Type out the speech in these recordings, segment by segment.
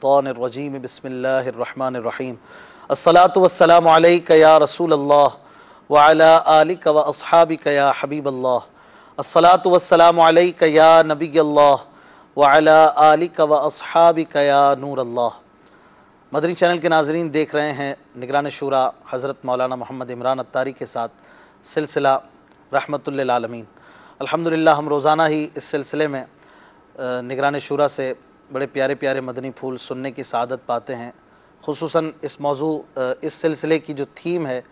मिनश्शैतानिर्रजीम बिस्मिल्लाहिर्रहमानिर्रहीम अस्सलातु वस्सलामु अलैका या रसूल अल्लाह व अला आलिका व अस्हाबिका या हबीब अल्लाह अस्सलातु वस्सलामु अलैका या नबी अल्लाह व अला आलिका व अस्हाबिका या नूर अल्लाह। मदनी चैनल के नाज़रीन देख रहे हैं निगरान शूरा हज़रत मौलाना मोहम्मद इमरान अत्तारी के साथ सिलसिला रहमतुल लिल आलमीन। अल्हम्दुलिल्लाह हम रोज़ाना ही इस सिलसिले में निगरान शूरा से बड़े प्यारे प्यारे मदनी फूल सुनने की सआदत पाते हैं। खुसूसन इस मौजू इस सिलसिले की जो थीम है,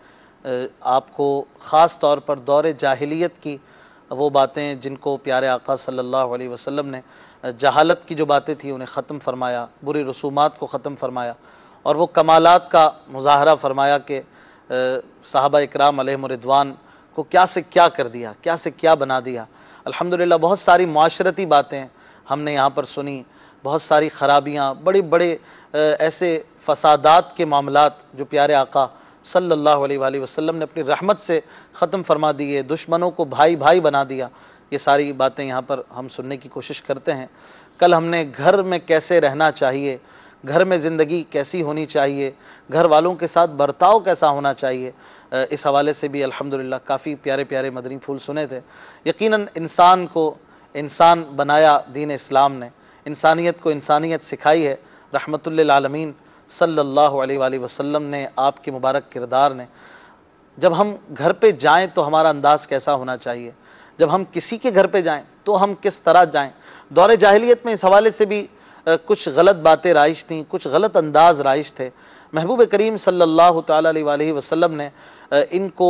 आपको ख़ास तौर पर दौर जाहिलियत की वो बातें जिनको प्यारे आका सल्लल्लाहु अलैहि वसल्लम ने जहालत की जो बातें थी उन्हें ख़त्म फरमाया, बुरी रसूमात को ख़त्म फरमाया और वो कमालात का मुज़ाहरा फरमाया कि सहाबा इकराम अलैहिम रिदवान को क्या से क्या कर दिया, क्या से क्या बना दिया। अल्हम्दुलिल्लाह बहुत सारी मुआशरती बातें हमने यहाँ पर सुनी, बहुत सारी ख़राबियाँ, बड़े बड़े ऐसे फसादात के मामलात जो प्यारे आका सल्लल्लाहु अलैहि वसल्लम ने अपनी रहमत से ख़त्म फरमा दिए, दुश्मनों को भाई भाई बना दिया। ये सारी बातें यहाँ पर हम सुनने की कोशिश करते हैं। कल हमने घर में कैसे रहना चाहिए, घर में ज़िंदगी कैसी होनी चाहिए, घर वालों के साथ बर्ताव कैसा होना चाहिए, इस हवाले से भी अल्हम्दुलिल्लाह काफ़ी प्यारे प्यारे मदनी फूल सुने थे। यकीनन इंसान को इंसान बनाया दीन इस्लाम ने, इंसानियत को इंसानियत सिखाई है रहमतुल लिल आलमीन सल्लल्लाहु अलैहि वसल्लम ने, आपके मुबारक किरदार ने। जब हम घर पे जाएं तो हमारा अंदाज़ कैसा होना चाहिए, जब हम किसी के घर पे जाएं तो हम किस तरह जाएं। दौर जाहिलियत में इस हवाले से भी कुछ गलत बातें राइज थीं, कुछ गलत अंदाज राइज थे। महबूब करीम सल्लल्लाहु ताला अलैहि वसल्लम ने इनको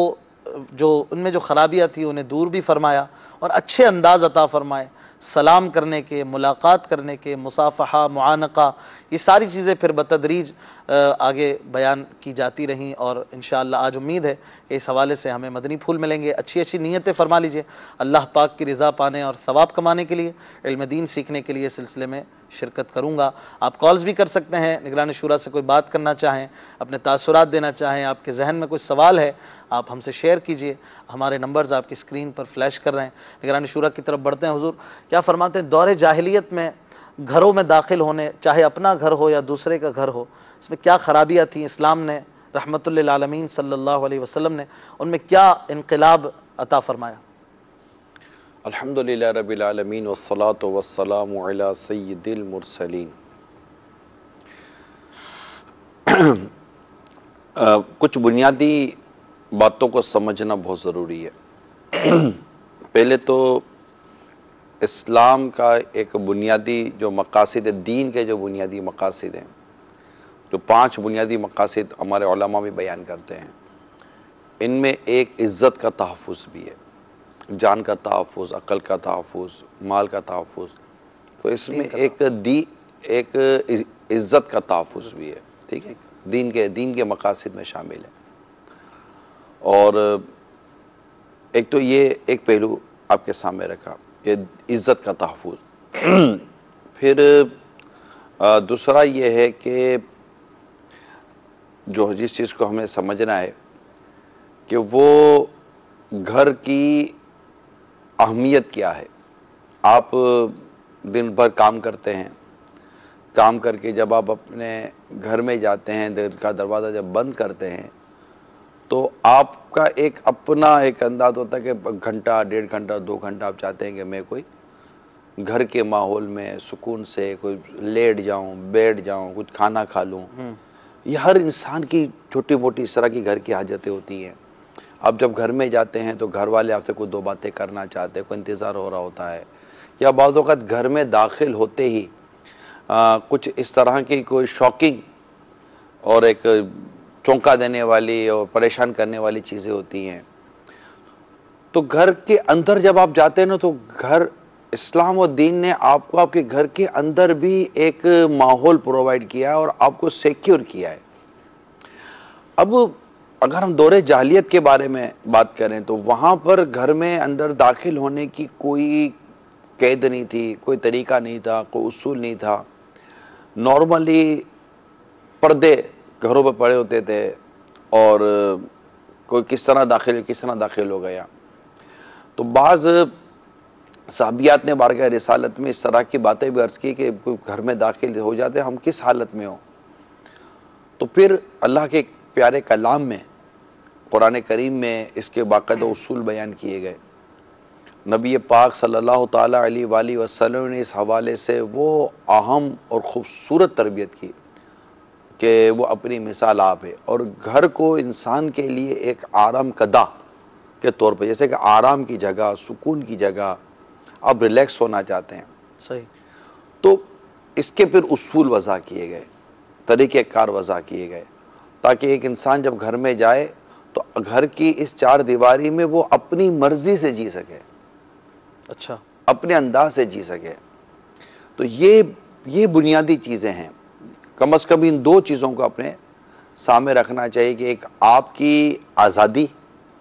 जो उनमें जो खराबियाँ थी उन्हें दूर भी फरमाया और अच्छे अंदाज अता फरमाए। सलाम करने के, मुलाकात करने के, मुसाफहा, मुआनका, ये सारी चीज़ें फिर बतदरीज आगे बयान की जाती रहीं और इंशाअल्लाह आज उम्मीद है कि इस हवाले से हमें मदनी फूल मिलेंगे। अच्छी अच्छी नीयतें फरमा लीजिए अल्लाह पाक की रज़ा पाने और सवाब कमाने के लिए, इल्म दीन सीखने के लिए सिलसिले में शिरकत करूँगा। आप कॉल्स भी कर सकते हैं, निगरान शूरा से कोई बात करना चाहें, अपने तासुरात देना चाहें, आपके जहन में कोई सवाल है आप हमसे शेयर कीजिए। हमारे नंबर्स आपकी स्क्रीन पर फ्लैश कर रहे हैं। निगरान शूरा की तरफ बढ़ते हैं। हुजूर क्या फरमाते हैं, दौर जाहिलियत में घरों में दाखिल होने, चाहे अपना घर हो या दूसरे का घर हो, इसमें क्या खराबियाँ थी, इस्लाम ने रहमतुल लिल आलमीन सल्लल्लाहु अलैहि वसल्लम ने उनमें क्या इनकलाब अता फरमाया। अल्हम्दुलिल्लाह रब्बिल आलमीन वस्सलातु वस्सलामु अला सय्यिदिल मुरसलीन। कुछ बुनियादी बातों को समझना बहुत ज़रूरी है। पहले तो इस्लाम का एक बुनियादी जो मकासिद है, दीन के जो बुनियादी मकासिद हैं, जो 5 बुनियादी मकासिद हमारे उलमा भी बयान करते हैं, इनमें एक इज़्ज़त का तहफ़्फ़ुज़ भी है, जान का तहफ़्फ़ुज़, अक़ल का तहफ़्फ़ुज़, माल का तहफ़्फ़ुज़। तो इसमें एक इज़्ज़त का तहफ़्फ़ुज़ भी है, ठीक है, दीन के मकासिद में शामिल है। और एक तो ये एक पहलू आपके सामने रखा, ये इज़्ज़त का तहफ़्फ़ुज़। फिर दूसरा ये है कि जो जिस चीज़ को हमें समझना है कि वो घर की अहमियत क्या है। आप दिन भर काम करते हैं, काम करके जब आप अपने घर में जाते हैं, घर का दरवाज़ा जब बंद करते हैं तो आपका एक अपना एक अंदाज होता है कि घंटा, 1.5 घंटा, 2 घंटा आप चाहते हैं कि मैं कोई घर के माहौल में सुकून से कोई लेट जाऊं, बैठ जाऊं, कुछ खाना खा लूं। ये हर इंसान की छोटी मोटी इस तरह की घर की हाजतें होती हैं। आप जब घर में जाते हैं तो घर वाले आपसे कुछ 2 बातें करना चाहते हैं, कोई इंतज़ार हो रहा होता है, या बाज़ औक़ात घर में दाखिल होते ही कुछ इस तरह की कोई शॉकिंग और एक चौंका देने वाली और परेशान करने वाली चीज़ें होती हैं। तो घर के अंदर जब आप जाते हैं ना, तो घर, इस्लाम और दीन ने आपको आपके घर के अंदर भी एक माहौल प्रोवाइड किया है और आपको सिक्योर किया है। अब अगर हम दौरे जाहिलियत के बारे में बात करें तो वहाँ पर घर में अंदर दाखिल होने की कोई कैद नहीं थी, कोई तरीका नहीं था, कोई उसूल नहीं था। नॉर्मली पर्दे घरों पर पड़े होते थे और कोई किस तरह दाखिल हो गया। तो बाज़ साहबियात ने बारगाह रिसालत में इस तरह की बातें भी अर्ज की कि कोई घर में दाखिल हो जाते हम किस हालत में हो। तो फिर अल्लाह के प्यारे कलाम में, कुरान करीम में इसके बाकायदा उसूल बयान किए गए। नबी पाक सल्लल्लाहु ताला अलैहि वसल्लम ने इस हवाले से वो अहम और ख़ूबसूरत तरबियत की कि वो अपनी मिसाल आप है। और घर को इंसान के लिए एक आराम कदा के तौर पर, जैसे कि आराम की जगह, सुकून की जगह, आप रिलैक्स होना चाहते हैं, सही, तो इसके फिर उसूल वज़ा किए गए, तरीक़ेकार वज़ा किए गए, ताकि एक इंसान जब घर में जाए तो घर की इस चार दीवारी में वो अपनी मर्जी से जी सके, अच्छा, अपने अंदाज से जी सके। तो ये बुनियादी चीज़ें हैं। कम अज़ कम इन दो चीज़ों को अपने सामने रखना चाहिए कि एक आपकी आज़ादी,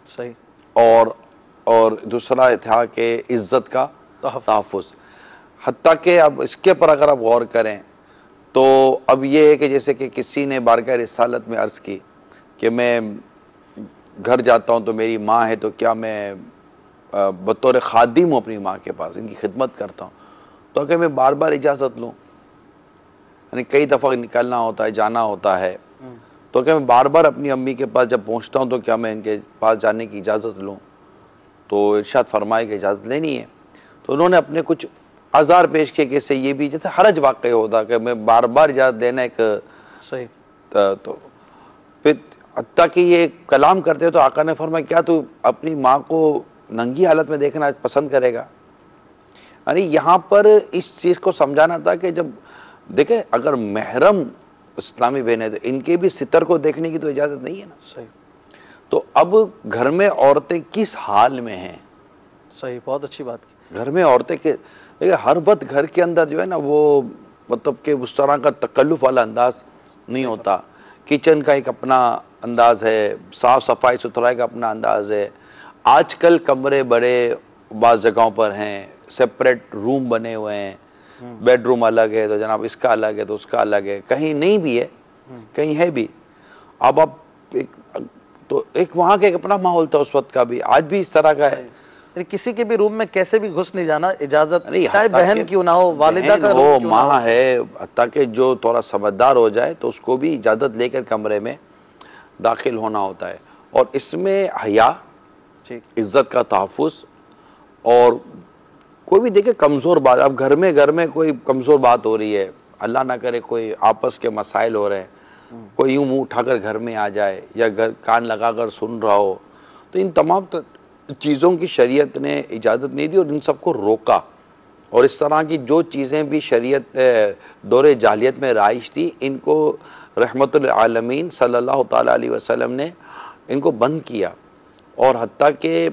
सही, और दूसरा था कि इज़्ज़त का तहफ़्फ़ुज़। हत्ता कि अब इसके पर अगर आप गौर करें तो अब ये है कि जैसे कि किसी ने बारगाह रिसालत में अर्ज़ की कि मैं घर जाता हूँ तो मेरी माँ है, तो क्या मैं बतौर खादिम हूँ अपनी माँ के पास, इनकी खिदमत करता हूँ, तो अगर मैं बार बार इजाज़त लूँ, यानी कई दफ़ा निकलना होता है, जाना होता है, तो क्या मैं बार बार अपनी अम्मी के पास जब पहुँचता हूँ तो क्या मैं इनके पास जाने की इजाज़त लूँ? तो इरशाद फरमाए कि इजाज़त लेनी है। तो उन्होंने अपने कुछ आज़ार पेश किए कि इससे ये भी जैसे हरज वाक़ई होता कि मैं बार बार इजाज़त लेना एक सही, तो फिर हत्ता कि ये कलाम करते हो तो आका ने फरमाया क्या तू अपनी माँ को नंगी हालत में देखना पसंद करेगा? यानी यहाँ पर इस चीज़ को समझाना था कि जब देखें अगर महरम इस्लामी बहन है तो इनके भी सितर को देखने की तो इजाज़त नहीं है ना। सही, तो अब घर में औरतें किस हाल में हैं? सही, बहुत अच्छी बात की। घर में औरतें के देखिए हर वक्त घर के अंदर जो है ना वो मतलब कि उस तरह का तकल्लुफ़ वाला अंदाज नहीं होता। किचन का एक अपना अंदाज है, साफ सफाई सुथराई का अपना अंदाज है। आजकल कमरे बड़े बाज़ जगहों पर हैं, सेपरेट रूम बने हुए हैं, बेडरूम अलग है तो जनाब इसका अलग है तो उसका अलग है, कहीं नहीं भी है, कहीं है भी। अब आप एक वहाँ का एक अपना माहौल था उस वक्त का भी, आज भी इस तरह का है। किसी के भी रूम में कैसे भी घुस नहीं जाना, इजाजत नहीं, चाहे बहन क्यों ना हो, वालिदा का वो रूम क्यों ना माँ हो। है, ताकि जो थोड़ा समझदार हो जाए तो उसको भी इजाजत लेकर कमरे में दाखिल होना होता है। और इसमें हया, ठीक, इज्जत का तहफ़्फ़ुज़, और कोई भी देखे कमज़ोर बात, अब घर में कोई कमज़ोर बात हो रही है, अल्लाह ना करे कोई आपस के मसाइल हो रहे हैं, कोई यूं मुंह उठाकर घर में आ जाए या घर कान लगाकर सुन रहा हो, तो इन तमाम चीज़ों की शरीयत ने इजाज़त नहीं दी और इन सबको रोका। और इस तरह की जो चीज़ें भी शरीयत दौरे जाहिलियत में राइज थी, इनको रहमतुल आलमीन सल्लल्लाहु ताला अलैहि वसल्लम ने इनको बंद किया। और हत्ता के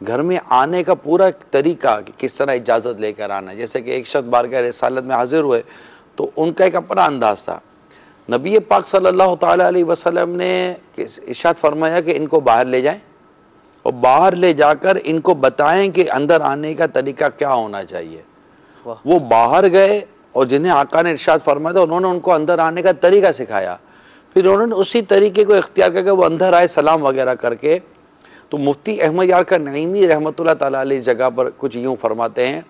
घर में आने का पूरा तरीका कि किस तरह इजाज़त लेकर आना, जैसे कि एक शख्स बारगाह रिसालत में हाजिर हुए तो उनका एक अपना अंदाज था। नबी पाक सल्लल्लाहु ताला अलैहि वसल्लम ने इरशाद फरमाया कि इनको बाहर ले जाएं और बाहर ले जाकर इनको बताएं कि अंदर आने का तरीका क्या होना चाहिए। वो बाहर गए और जिन्हें आका ने इरशाद फरमाया था उन्होंने उनको अंदर आने का तरीका सिखाया। फिर उन्होंने उसी तरीके को इख्तियार करके वो अंदर आए सलाम वगैरह करके। तो मुफ्ती अहमद यार का नईमी रहमतुल्लाह ताला अलैह इस जगह पर कुछ यूँ फरमाते हैं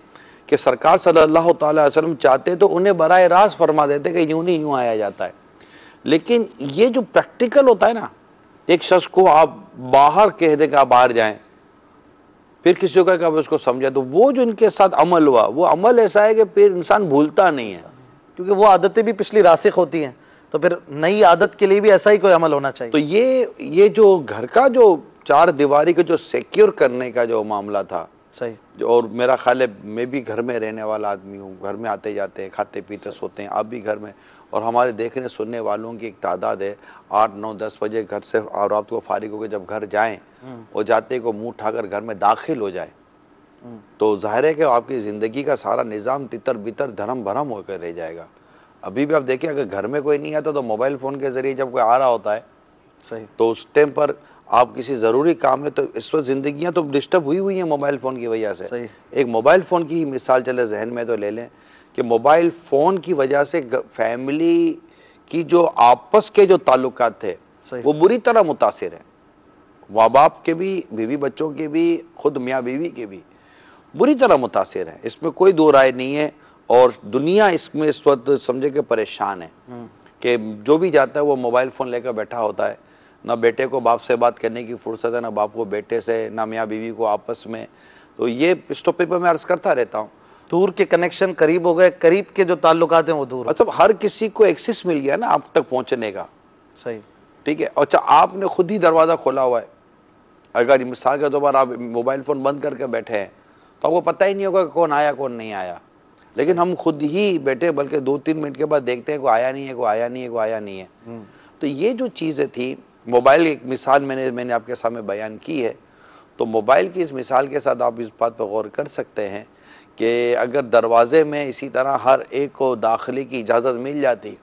कि सरकार सल्लल्लाहु ताला अलैहि वसल्लम चाहते तो उन्हें बराए रास्त फरमा देते कि यूँ नहीं यूँ आया जाता है। लेकिन ये जो प्रैक्टिकल होता है ना, एक शख्स को आप बाहर कह दे कि आप बाहर जाएं, फिर किसी को कहा उसको समझा, तो वो जो इनके साथ अमल हुआ वो अमल ऐसा है कि फिर इंसान भूलता नहीं है, क्योंकि वो आदतें भी पिछली रासिख होती हैं, तो फिर नई आदत के लिए भी ऐसा ही कोई अमल होना चाहिए। तो ये जो घर का जो चार दीवारी को जो सिक्योर करने का जो मामला था, सही, और मेरा ख्याल है मैं भी घर में रहने वाला आदमी हूँ, घर में आते जाते हैं, खाते पीते सोते हैं, आप भी घर में, और हमारे देखने सुनने वालों की एक तादाद है 8, 9, 10 बजे घर से और रात को फारिग होकर जब घर जाएं और जाते को मुंह उठाकर घर में दाखिल हो जाए, तो जाहिर है कि आपकी ज़िंदगी का सारा निज़ाम तितर बितर धर्म भरम होकर रह जाएगा। अभी भी आप देखिए अगर घर में कोई नहीं आता तो मोबाइल फ़ोन के ज़रिए जब कोई आ रहा होता है, सही, तो उस टाइम पर आप किसी ज़रूरी काम में, तो इस वक्त ज़िंदगियाँ तो डिस्टर्ब हुई हैं मोबाइल फ़ोन की वजह से। सही, एक मोबाइल फ़ोन की मिसाल चले जहन में तो ले लें कि मोबाइल फ़ोन की वजह से फैमिली की जो आपस के जो ताल्लुकात थे वो बुरी तरह मुतासिर हैं, माँ बाप के भी, बीवी बच्चों के भी, खुद मियाँ बीवी के भी। बुरी तरह मुतासिर है, इसमें कोई दो राय नहीं है। और दुनिया इसमें इस वक्त समझे कि परेशान है कि जो भी जाता है वो मोबाइल फ़ोन लेकर बैठा होता है, ना बेटे को बाप से बात करने की फुर्सत है, ना बाप को बेटे से, ना मियाँ बीवी को आपस में। तो ये इस टॉपिक पर मैं अर्ज करता रहता हूँ। दूर के कनेक्शन करीब हो गए, करीब के जो ताल्लुकात हैं वो दूर। मतलब हर किसी को एक्सेस मिल गया ना आप तक पहुंचने का। सही, ठीक है। अच्छा, आपने खुद ही दरवाज़ा खोला हुआ है, अगर मिसाल के तौर पर आप मोबाइल फ़ोन बंद करके बैठे हैं तो आपको पता ही नहीं होगा कि कौन आया कौन नहीं आया। लेकिन हम खुद ही बैठे, बल्कि 2-3 मिनट के बाद देखते हैं कोई आया नहीं है, कोई आया नहीं है, कोई आया नहीं है। तो ये जो चीज़ें थी, मोबाइल एक मिसाल मैंने आपके सामने बयान की है। तो मोबाइल की इस मिसाल के साथ आप इस बात पर गौर कर सकते हैं कि अगर दरवाजे में इसी तरह हर एक को दाखिले की इजाज़त मिल जाती,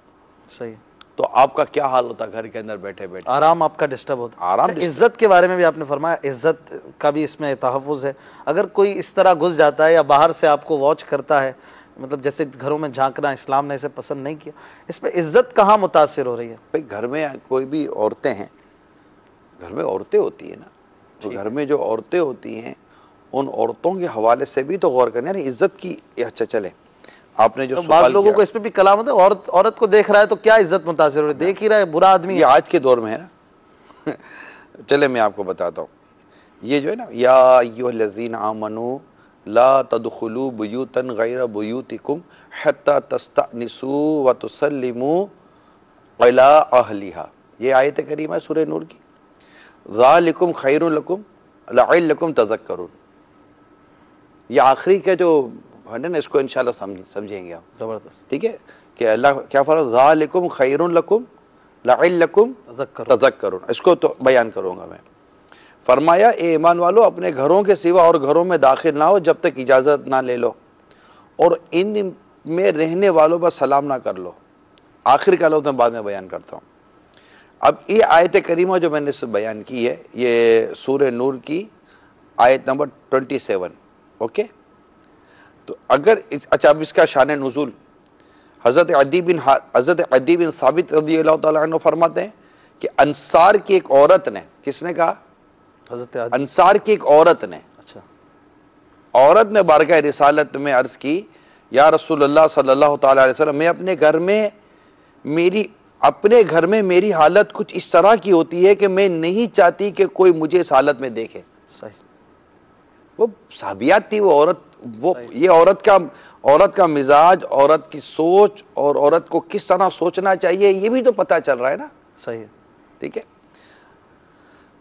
सही, तो आपका क्या हाल होता घर के अंदर बैठे बैठे। आराम आपका डिस्टर्ब होता। आराम इज्जत के बारे में भी आपने फरमाया, इज्जत का भी इसमें तहफ़्फ़ुज़ है। अगर कोई इस तरह घुस जाता है या बाहर से आपको वॉच करता है, मतलब जैसे घरों में झांकना, इस्लाम ने इसे पसंद नहीं किया, इसमें इज्जत कहाँ मुतासिर हो रही है? भाई घर में कोई भी औरतें हैं, घर में औरतें होती है ना, तो घर में जो औरतें होती हैं उन औरतों के हवाले से भी तो गौर करना, यानी इज्जत की। अच्छा चले, आपने जो तो बाद लोगों को इस पे भी कलाम है, औरत को देख रहा है तो क्या इज्जत मुतासिर हो रही है, देख ही रहा है, बुरा आदमी ये आज के दौर में है ना। चले मैं आपको बताता हूँ, ये जो है ना, या अय्युहल्लज़ीना आमनू ला तदखुलू बुयूतन गैर बुयूतिकुम हत्ता तस्तअनिसू व तुसल्लिमू अला अहलिहा। ये आयत करीमा है सूरह नूर की। ज़ालिकुम खैरुल लकुम लअल्लकुम तज़क्करून। ये आखिरी का जो है ना, इसको इंशाल्लाह समझेंगे आप। जबरदस्त, ठीक है, कि अल्लाह क्या फरमा, ज़ालिकुम खैरुल लकुम लअल्लकुम तज़क्करून, इसको तो बयान करूंगा मैं। फरमाया, ए ईमान वालो, अपने घरों के सिवा और घरों में दाखिल ना हो जब तक इजाज़त ना ले लो, और इन में रहने वालों पर सलाम ना कर लो। आखिर का लफ्ज़ मैं बाद में बयान करता हूँ। अब ये आयत करीमा जो मैंने इससे बयान की है, ये सूरह नूर की आयत नंबर 27। ओके, तो अगर अच्छा, अब इसका शान नुज़ूल, हज़रत अदी बिन साबित रज़ियल्लाहु तआला अन्हु फरमाते हैं कि अंसार की एक औरत ने, किसने कहा? अंसार की एक औरत ने, अच्छा, औरत ने बारगाह रिसालत में अर्ज की, या रसूलुल्लाह सल्लल्लाहु तआला अलैहि वसल्लम, मैं अपने घर में मेरी हालत कुछ इस तरह की होती है कि मैं नहीं चाहती कि कोई मुझे इस हालत में देखे। सही, वो साबियात थी वो औरत, वो ये औरत का मिजाज, औरत की सोच और औरत को किस तरह सोचना चाहिए ये भी तो पता चल रहा है ना। सही है, ठीक है।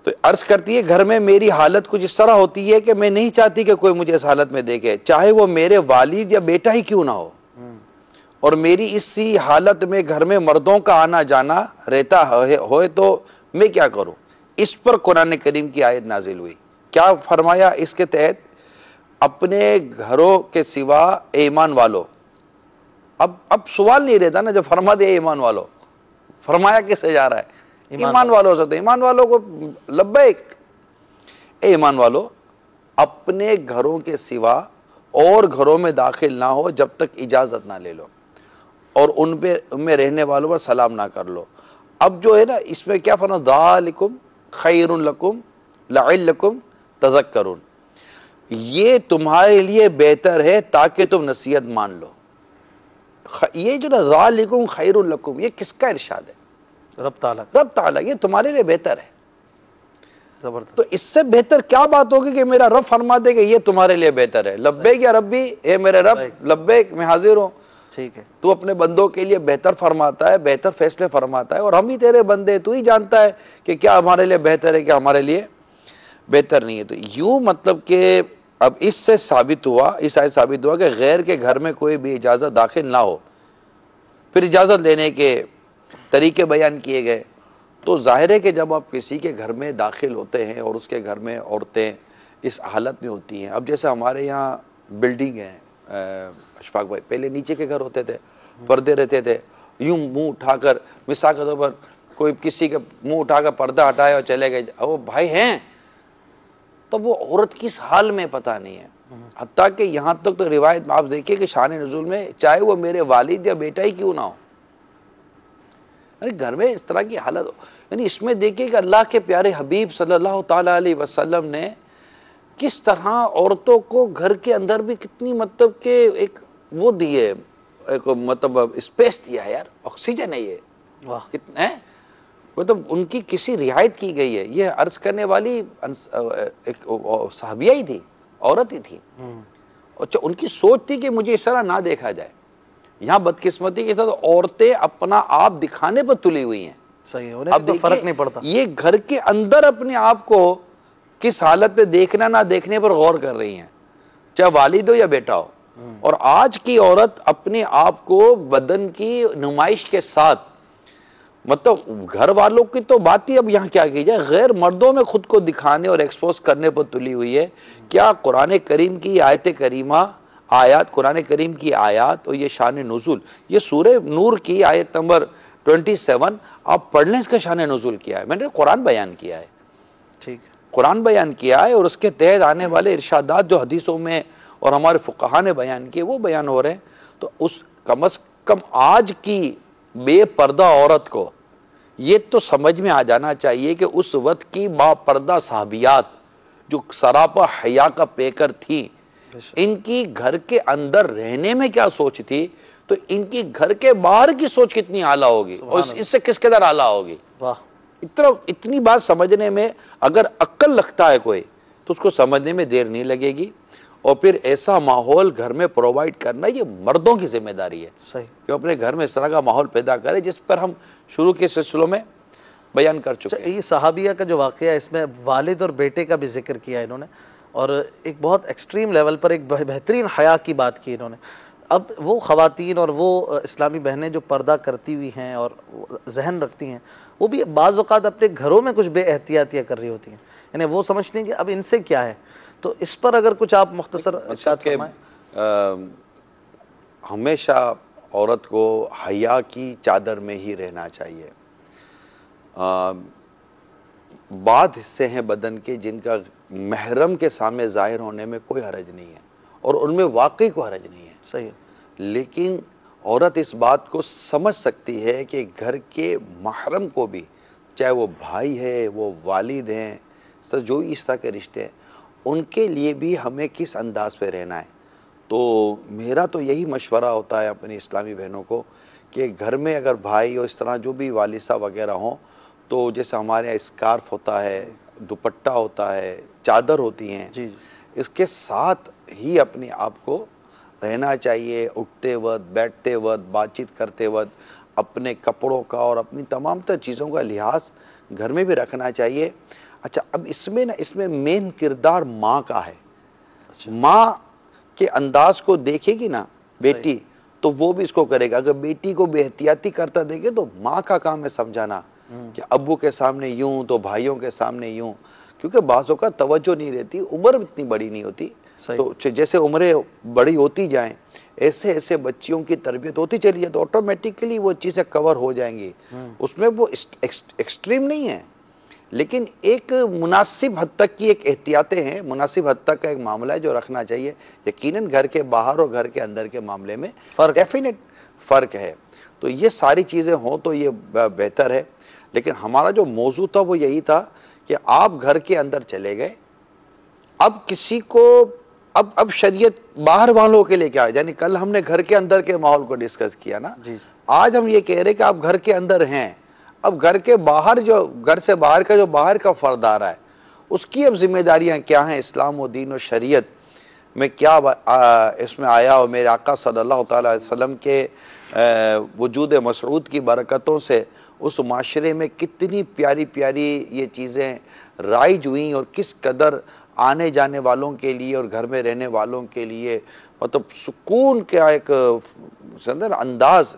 तो अर्ज करती है, घर में मेरी हालत कुछ इस तरह होती है कि मैं नहीं चाहती कि कोई मुझे इस हालत में देखे, चाहे वो मेरे वालिद या बेटा ही क्यों ना हो। और मेरी इसी हालत में घर में मर्दों का आना जाना रहता हो तो मैं क्या करूं। इस पर कुरान करीम की आयत नाजिल हुई। क्या फरमाया इसके तहत? अपने घरों के सिवा ईमान वालों। अब सवाल नहीं रहता ना, जब फरमा दे ईमान वालों, फरमाया किससे जा रहा है? ईमान वालों से। तो ईमान वालों को लब्बैक, ईमान वालों, अपने घरों के सिवा और घरों में दाखिल ना हो जब तक इजाजत ना ले लो, और उनमें रहने वालों पर सलाम ना कर लो। अब जो है ना, इसमें क्या फरमा, ज़ालिकुम खैरुन लकुम लअल्लकुम तज़क्करून, ये तुम्हारे लिए बेहतर है ताकि तुम नसीहत मान लो। ये जो ना ज़ालिकुम खैरुन लकुम, ये किसका इरशाद है? रब ताला, ये तुम्हारे लिए बेहतर है। जबरदस्त। तो इससे बेहतर क्या बात होगी कि मेरा रब फरमा देगा ये तुम्हारे लिए बेहतर है। लब्बैक या रब्बी, ए मेरे रब, लब्बैक, मैं हाजिर हूं। ठीक है, तू अपने बंदों के लिए बेहतर फरमाता है, बेहतर फैसले फरमाता है, और हम ही तेरे बंदे, तू ही जानता है कि क्या हमारे लिए बेहतर है, क्या हमारे लिए बेहतर नहीं है। तो यूं मतलब कि अब इससे साबित हुआ, इस आयत साबित हुआ कि गैर के घर में कोई भी इजाजत दाखिल ना हो। फिर इजाजत लेने के तरीके बयान किए गए। तो जाहिर है कि जब आप किसी के घर में दाखिल होते हैं और उसके घर में औरतें इस हालत में होती हैं, अब जैसे हमारे यहाँ बिल्डिंग है अशफाक भाई, पहले नीचे के घर होते थे, पर्दे रहते थे, यूं मुंह उठाकर, मिसाल के तौर पर कोई किसी के मुंह उठाकर पर्दा हटाए और चले गए, वो भाई हैं, तो वो औरत किस हाल में पता नहीं है। हत्ता कि यहां तक तो रिवायत में आप देखिए कि शान नुज़ूल में, चाहे वो मेरे वालिद या बेटा ही क्यों ना हो, यानी घर में इस तरह की हालत हो। यानी इसमें देखिए कि अल्लाह के प्यारे हबीब सल्लल्लाहु ताला अलैहि वसल्लम ने किस तरह औरतों को घर के अंदर भी कितनी मतलब के एक वो दिए, एक मतलब स्पेस दिया है यार, ऑक्सीजन है ये, वाह। कितना है, मतलब उनकी किसी रियायत की गई है। ये अर्ज करने वाली एक साहबिया ही थी, औरत ही थी। अच्छा, उनकी सोच थी कि मुझे इस तरह ना देखा जाए। यहां बदकिस्मती के साथ औरतें अपना आप दिखाने पर तुली हुई हैं। सही है, उन्हें तो फर्क नहीं पड़ता। ये घर के अंदर अपने आप को किस हालत में देखना ना देखने पर गौर कर रही हैं, चाहे वालिद हो या बेटा हो। और आज की औरत अपने आप को बदन की नुमाइश के साथ, मतलब घर वालों की तो बात ही अब यहां क्या की जाए, गैर मर्दों में खुद को दिखाने और एक्सपोज करने पर तुली हुई है। क्या कुरान करीम की आयत करीमा, आयात, कुरान करीम की आयात और ये शान नुज़ुल, ये सूरे नूर की आयत नंबर 27 आप पढ़ लें, इसका शान नुज़ुल किया है। मैंने कुरान बयान किया है, ठीक, कुरान बयान किया है, और उसके तहत आने वाले इरशादात जो हदीसों में और हमारे फुक़हा ने बयान किए वो बयान हो रहे हैं। तो उस कम से कम आज की बेपर्दा औरत को ये तो समझ में आ जाना चाहिए कि उस वक्त की बापर्दा साहबियात जो सरापा हया का पेकर थी, इनकी घर के अंदर रहने में क्या सोच थी, तो इनकी घर के बाहर की सोच कितनी आला होगी और इससे किस कदर आला होगी। वाह। इतनी बात समझने में अगर अक्ल लगता है कोई, तो उसको समझने में देर नहीं लगेगी। और फिर ऐसा माहौल घर में प्रोवाइड करना ये मर्दों की जिम्मेदारी है। सही, कि अपने घर में इस तरह का माहौल पैदा करे, जिस पर हम शुरू के सिलसिलों में बयान कर चुके हैं। ये सहाबिया का जो वाकया है, इसमें वालिद और बेटे का भी जिक्र किया इन्होंने, और एक बहुत एक्सट्रीम लेवल पर एक बेहतरीन हया की बात की इन्होंने। अब वो ख़वातीन और वो इस्लामी बहनें जो पर्दा करती हुई हैं और जहन रखती हैं, वो भी बाज़ औक़ात अपने घरों में कुछ बेएहतियातियाँ कर रही होती हैं, यानी वो समझती हैं कि अब इनसे क्या है। तो इस पर अगर कुछ आप मुख्तसर इरशाद फरमाएं। हमेशा औरत को हया की चादर में ही रहना चाहिए। बाद हिस्से हैं बदन के जिनका महरम के सामने जाहिर होने में कोई हरज नहीं है, और उनमें वाकई कोई हरज नहीं है। सही है। लेकिन औरत इस बात को समझ सकती है कि घर के महरम को भी, चाहे वो भाई है, वो वालिद हैं, सर जो इस तरह के रिश्ते हैं, उनके लिए भी हमें किस अंदाज पे रहना है। तो मेरा तो यही मशवरा होता है अपनी इस्लामी बहनों को कि घर में अगर भाई और इस तरह जो भी वालिसा वगैरह हों, तो जैसे हमारे यहाँ स्कार्फ होता है, दुपट्टा होता है, चादर होती हैं, जी, इसके साथ ही अपने आप को रहना चाहिए। उठते वक्त, बैठते वक्त, बातचीत करते वक्त अपने कपड़ों का और अपनी तमाम तर चीज़ों का लिहाज घर में भी रखना चाहिए। अच्छा, अब इसमें मेन किरदार माँ का है। माँ के अंदाज को देखेगी ना बेटी, तो वो भी इसको करेगा। अगर बेटी को बेहतियाती करता देखे, तो माँ का काम है समझाना कि अब्बू के सामने यूं, तो भाइयों के सामने यूं, क्योंकि बाज़ों का तवज्जो नहीं रहती, उम्र इतनी बड़ी नहीं होती। तो जैसे उम्रें बड़ी होती जाएं, ऐसे ऐसे बच्चियों की तरबियत होती चली जाए, तो ऑटोमेटिकली वो चीज़ें कवर हो जाएंगी। उसमें वो एक्सट्रीम नहीं है, लेकिन एक मुनासिब हद तक की एक एहतियातें हैं, मुनासिब हद तक का एक मामला है जो रखना चाहिए। यकीनन घर के बाहर और घर के अंदर के मामले में डेफिनेट फ़र्क है। तो ये सारी चीज़ें हों तो ये बेहतर है। लेकिन हमारा जो मौजू था वो यही था कि आप घर के अंदर चले गए, अब किसी को अब शरीयत बाहर वालों के लिए क्या है, यानी कल हमने घर के अंदर के माहौल को डिस्कस किया ना, आज हम ये कह रहे कि आप घर के अंदर हैं, अब घर के बाहर जो, घर से बाहर का जो बाहर का फर्द आ रहा है, उसकी अब जिम्मेदारियां क्या हैं, इस्लाम और दीन और शरीयत में क्या इसमें आया। और मेरे आका सल्लल्लाहु अलैहि वसल्लम के वजूद मसऊद की बरकतों से उस माशरे में कितनी प्यारी प्यारी ये चीज़ें राइज हुई, और किस कदर आने जाने वालों के लिए और घर में रहने वालों के लिए मतलब सुकून का एक अंदाज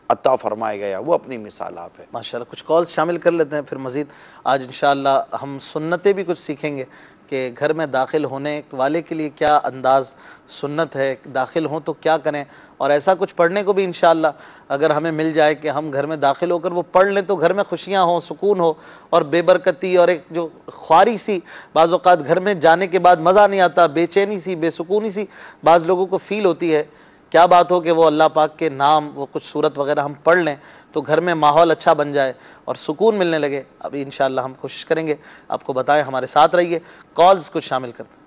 अता फरमाया गया, वो अपनी मिसाल आप है। माशाल्लाह, कुछ कॉल्स शामिल कर लेते हैं, फिर मजीद आज इंशाअल्लाह हम सुन्नतें भी कुछ सीखेंगे कि घर में दाखिल होने वाले के लिए क्या अंदाज सुन्नत है, दाखिल हों तो क्या करें, और ऐसा कुछ पढ़ने को भी इंशाअल्लाह अगर हमें मिल जाए कि हम घर में दाखिल होकर वो पढ़ लें तो घर में खुशियाँ हों, सुकून हो, और बेबरकती और एक जो ख्वारी सी बाज़ औक़ात घर में जाने के बाद मज़ा नहीं आता, बेचैनी सी, बेसुकूनी सी बाज़ लोगों को फ़ील होती है। क्या बात हो कि वो अल्लाह पाक के नाम, वो कुछ सूरत वगैरह हम पढ़ लें तो घर में माहौल अच्छा बन जाए और सुकून मिलने लगे। अभी इंशाअल्लाह हम कोशिश करेंगे, आपको बताएं, हमारे साथ रहिए। कॉल्स कुछ शामिल करते हैं।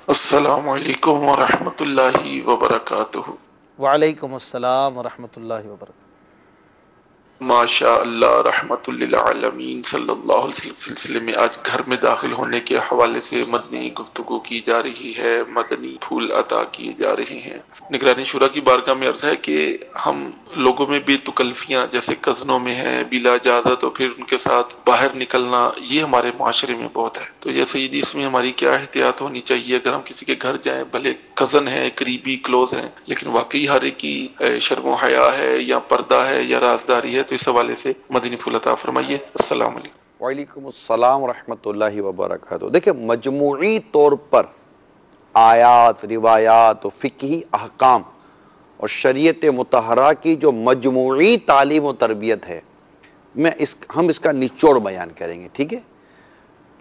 अस्सलामु अलैकुम व रहमतुल्लाहि व बरकातुहू। वालेकुम अस्सलाम व रहमतुल्लाहि व बरकातुहू। माशा अल्लाह रहमतुल लिल आलमीन सल्लल्लाहु अलैहि वसल्लम सिलसिले में आज घर में दाखिल होने के हवाले से मदनी गुफ्तगू की जा रही है, मदनी फूल अता किए जा रहे हैं। निगरानी शुरा की बारगाह में अर्ज है कि हम लोगों में बेतुकल्फियां जैसे कजनों में है, बिला इजाजत और फिर उनके साथ बाहर निकलना, ये हमारे माशरे में बहुत है। तो ये सईदी इसमें हमारी क्या एहतियात होनी चाहिए अगर हम किसी के घर जाएं, भले कजन है, करीबी क्लोज है, लेकिन वाकई हर एक की शर्म हया है या पर्दा है या राजदारी है। तो इस हवाले से मदनी फूल अता फरमाइए। अस्सलाम वालेकुम। वालेकुम अस्सलाम रहमतुल्लाहि व बरकातुहू। देखिए, मजमूई तौर पर आयात, रिवायात और फ़िक़ही अहकाम और शरीयत मुतहरा की जो मजमूई तालीम और तरबियत है, हम इसका निचोड़ बयान करेंगे। ठीक है,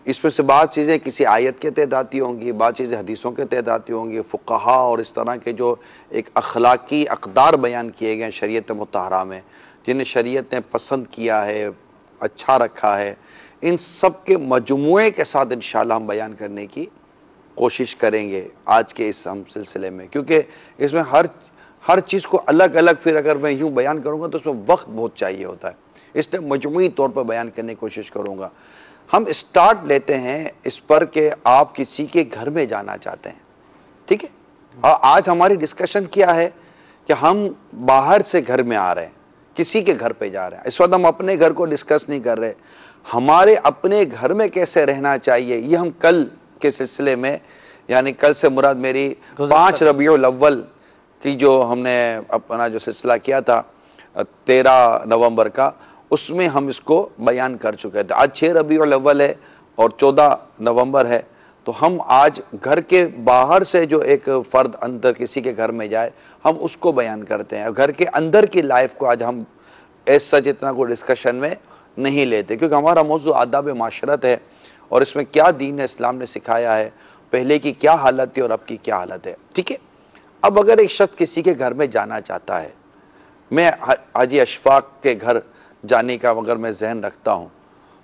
इसमें से बाद चीज़ें किसी आयत के तहत आती होंगी, बाद चीज़ें हदीसों के तहत आती होंगी, फ़ुक़हा और इस तरह के जो एक अखलाकी अक़दार बयान किए गए शरीयत मुतहरा में, जिन्हें शरीयत ने पसंद किया है, अच्छा रखा है, इन सब के मजमूए के साथ इंशाअल्लाह हम बयान करने की कोशिश करेंगे आज के इस हम सिलसिले में, क्योंकि इसमें हर चीज़ को अलग अलग फिर अगर मैं यूँ बयान करूँगा तो उसमें वक्त बहुत चाहिए होता है, इसलिए मजमूई तौर पर बयान करने की कोशिश करूँगा। हम स्टार्ट लेते हैं इस पर कि आप किसी के घर में जाना चाहते हैं, ठीक है, और आज हमारी डिस्कशन क्या है कि हम बाहर से घर में आ रहे हैं, किसी के घर पे जा रहे हैं। इस वक्त हम अपने घर को डिस्कस नहीं कर रहे, हमारे अपने घर में कैसे रहना चाहिए ये हम कल के सिलसिले में, यानी कल से मुराद मेरी 5 रबीउल अव्वल की जो हमने अपना जो सिलसिला किया था 13 नवंबर का, उसमें हम इसको बयान कर चुके थे। आज 6 रबीउल अव्वल है और 14 नवंबर है, तो हम आज घर के बाहर से जो एक फ़र्द अंदर किसी के घर में जाए हम उसको बयान करते हैं। घर के अंदर की लाइफ को आज हम ऐसा जितना को डिस्कशन में नहीं लेते, क्योंकि हमारा मौजू आदाब माशरत है और इसमें क्या दीन इस्लाम ने सिखाया है, पहले की क्या हालत थी और अब की क्या हालत है। ठीक है, अब अगर एक शख्स किसी के घर में जाना चाहता है, मैं हाजी अशफाक के घर जाने का अगर मैं जहन रखता हूँ,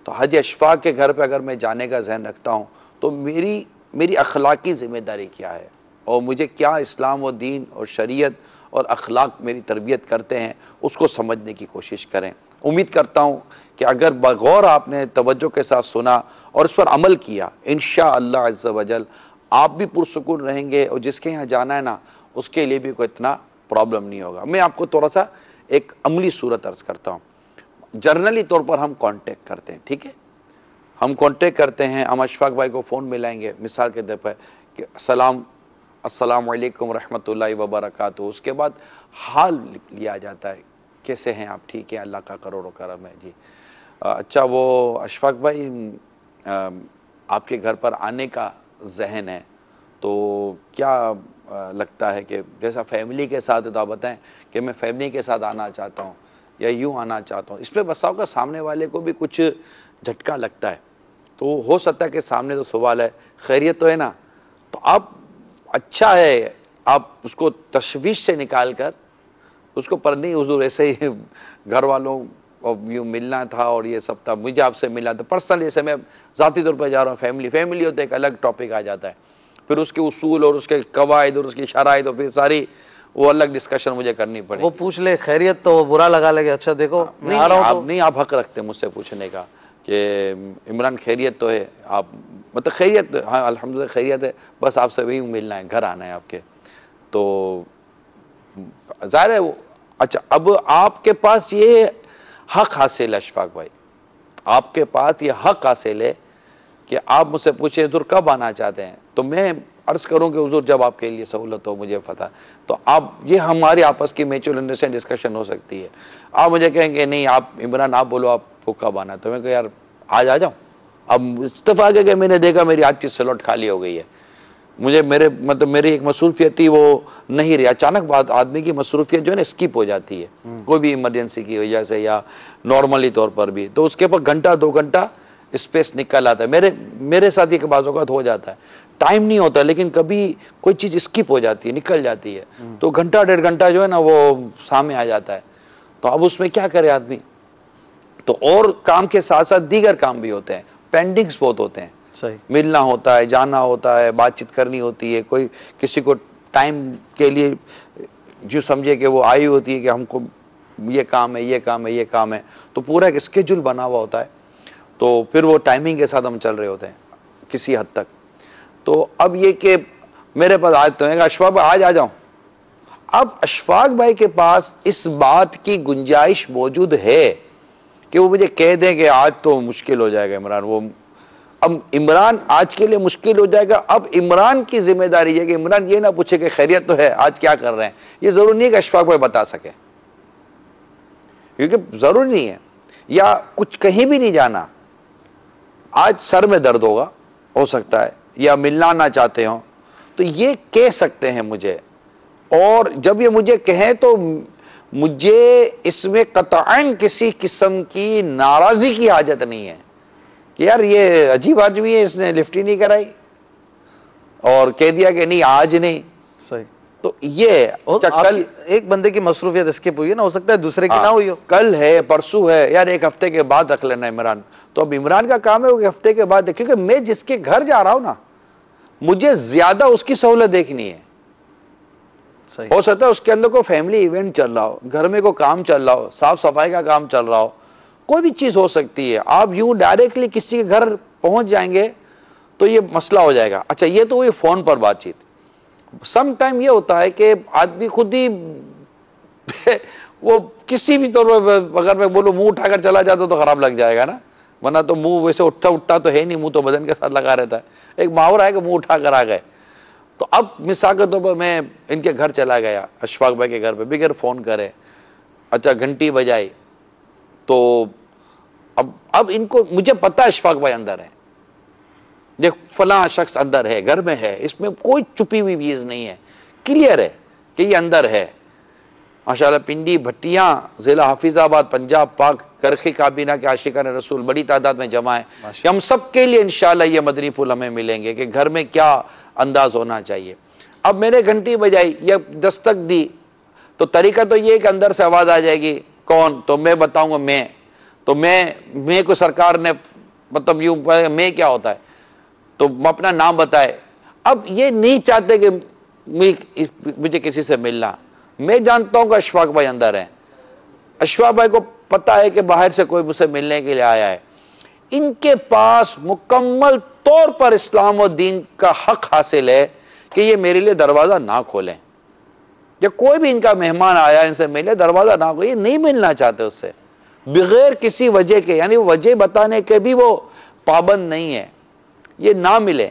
तो हाजी अशफाक के घर पर अगर मैं जाने का जहन रखता हूँ तो मेरी अखलाकी ज़िम्मेदारी क्या है और मुझे क्या इस्लाम और दीन और शरीयत और अखलाक मेरी तरबियत करते हैं, उसको समझने की कोशिश करें। उम्मीद करता हूँ कि अगर बगौर आपने तवज्जो के साथ सुना और इस पर अमल किया, इंशाअल्लाह अज़्ज़ वजल आप भी पुरसुकून रहेंगे और जिसके यहाँ जाना है ना उसके लिए भी कोई इतना प्रॉब्लम नहीं होगा। मैं आपको थोड़ा सा एक अमली सूरत अर्ज़ करता हूँ। जर्नली तौर पर हम कॉन्टेक्ट करते हैं, ठीक है, हम कांटेक्ट करते हैं, हम अशफाक भाई को फ़ोन मिलाएंगे मिसाल के तौर पर कि अस्सलाम वालेकुम रहमतुल्लाहि व बरकातुहू, उसके बाद हाल लिया जाता है, कैसे हैं आप, ठीक है, अल्लाह का करोड़ों करम है जी। अच्छा, वो अशफाक भाई आपके घर पर आने का जहन है तो क्या लगता है कि जैसा फैमिली के साथ है तो आप बताएं कि मैं फैमिली के साथ आना चाहता हूँ या यूँ आना चाहता हूँ। इस पर बसाओ का सामने वाले को भी कुछ झटका लगता है, तो हो सकता है कि सामने तो सवाल है खैरियत तो है ना, तो आप अच्छा है आप उसको तशवीश से निकाल कर उसको पर नहीं हुजूर ऐसे ही घर वालों और यूँ मिलना था और ये सब था, मुझे आपसे मिलना था पर्सनल, जैसे मैं ज़ाती तौर पर जा रहा हूँ, फैमिली होता है एक अलग टॉपिक आ जाता है, फिर उसके उसूल और उसके कवायद और उसकी शराइत और फिर सारी वो अलग डिस्कशन मुझे करनी पड़ेगी। वो पूछ ले खैरियत तो वो बुरा लगा लगे, अच्छा देखो मैं आ रहा हूँ, आप हक रखते मुझसे पूछने का कि इमरान खैरियत तो है, आप मतलब खैरियत, हाँ अल्हम्दुलिल्लाह खैरियत है, बस आपसे वही मिलना है, घर आना है आपके, तो जाहिर है वो। अच्छा, अब आपके पास ये हक हासिल है अशफाक भाई, आपके पास ये हक हासिल है कि आप मुझसे पूछे हुजूर कब आना चाहते हैं, तो मैं अर्ज करूं कि हुजूर जब आपके लिए सहूलत हो, मुझे पता, तो आप ये हमारी आपस की म्यूचुअल अंडरस्टैंडिंग डिस्कशन हो सकती है। आप मुझे कहेंगे नहीं आप इमरान आप बोलो आपको कब आना, तो मैं कह यार आज आ जाऊं, अब इत्तेफाक है कि मैंने देखा मेरी आज की स्लॉट खाली हो गई है, मुझे मेरी एक मसरूफियत थी वो नहीं रही, अचानक बात आदमी की मसरूफियत जो है ना स्किप हो जाती है कोई भी इमरजेंसी की वजह से या नॉर्मली तौर पर भी, तो उसके पर घंटा 2 घंटा स्पेस निकल आता है। मेरे साथ ये बाज़ों का हो जाता है, टाइम नहीं होता लेकिन कभी कोई चीज स्किप हो जाती है, निकल जाती है, तो घंटा 1.5 घंटा जो है ना वो सामने आ जाता है, तो अब उसमें क्या करे आदमी, तो और काम के साथ साथ दीगर काम भी होते हैं, पेंडिंग्स बहुत होते हैं, सही। मिलना होता है, जाना होता है, बातचीत करनी होती है, कोई किसी को टाइम के लिए जो समझे कि वो आई होती है कि हमको ये काम है, ये काम है, ये काम है, तो पूरा एक स्केड्यूल बना हुआ होता है, तो फिर वो टाइमिंग के साथ हम चल रहे होते हैं किसी हद तक। तो अब ये कि मेरे पास आज तो है अशफाक भाई आज आ जाऊं, अब अशफाक भाई के पास इस बात की गुंजाइश मौजूद है कि वो मुझे कह दें कि आज तो मुश्किल हो जाएगा इमरान, वो अब इमरान आज के लिए मुश्किल हो जाएगा। अब इमरान की जिम्मेदारी है कि इमरान ये ना पूछे कि खैरियत तो है, आज क्या कर रहे हैं। ये जरूरी नहीं है कि अशफाक भाई बता सके, क्योंकि जरूरी नहीं है, या कुछ कहीं भी नहीं जाना, आज सर में दर्द होगा हो सकता है, या मिलना ना चाहते हो, तो ये कह सकते हैं मुझे। और जब ये मुझे कहें तो मुझे इसमें कतअन किसी किस्म की नाराजगी की हाजत नहीं है कि यार ये अजीब आदमी है, इसने लिफ्ट ही नहीं कराई और कह दिया कि नहीं आज नहीं। सही। तो ये कल एक बंदे की मसरूफियत स्किप हुई है ना, हो सकता है दूसरे की ना हुई हो, कल है परसों है, यार एक हफ्ते के बाद रख लेना इमरान। तो अब इमरान का काम है वो हफ्ते के बाद, क्योंकि मैं जिसके घर जा रहा हूं ना, मुझे ज्यादा उसकी सहूलत देखनी है। सही। हो सकता है उसके अंदर कोई फैमिली इवेंट चल रहा हो, घर में कोई काम चल रहा हो, साफ सफाई का काम चल रहा हो, कोई भी चीज हो सकती है। आप यूं डायरेक्टली किसी के घर पहुंच जाएंगे तो ये मसला हो जाएगा। अच्छा, ये तो हुई फोन पर बातचीत। सम टाइम ये होता है कि आदमी खुद ही वो किसी भी तौर पर, अगर मैं बोलूं मुंह उठाकर चला जाता तो खराब लग जाएगा ना, वरना तो मुंह वैसे उठता उठता तो है नहीं, मुंह तो बदन के साथ लगा रहता है। एक मुहावरा है कि मुंह उठाकर आ गए। तो अब मिसाल के तौर पर मैं इनके घर चला गया, अशफाक भाई के घर पे, बगैर फोन करे, अच्छा घंटी बजाई, तो अब इनको मुझे पता है अशफाक भाई अंदर है, देख फला शख्स अंदर है, घर में है, इसमें कोई छुपी हुई चीज नहीं है, क्लियर है कि ये अंदर है। माशाअल्लाह पिंडी, भट्टियां, जिला हाफिजाबाद, पंजाब, पाक, करखी काबीना के आशिकान रसूल बड़ी तादाद में जमा है। हम सब के लिए इंशाअल्लाह ये मदनी फूल हमें मिलेंगे कि घर में क्या अंदाज होना चाहिए। अब मैंने घंटी बजाई या दस्तक दी, तो तरीका तो ये कि अंदर से आवाज आ जाएगी, कौन, तो मैं बताऊंगा मैं, तो मैं को सरकार ने मतलब यूं, मैं क्या होता है, तो अपना नाम बताए। अब ये नहीं चाहते कि मुझे किसी से मिलना, मैं जानता हूं कि अशफाक भाई अंदर है, अशफाक भाई को पता है कि बाहर से कोई मुझसे मिलने के लिए आया है। इनके पास मुकम्मल तौर पर इस्लाम और दीन का हक हासिल है कि ये मेरे लिए दरवाजा ना खोलें, या कोई भी इनका मेहमान आया इनसे मिले, दरवाजा ना खोले, ये नहीं मिलना चाहते उससे बगैर किसी वजह के, यानी वजह बताने के भी वो पाबंद नहीं है, ये ना मिले।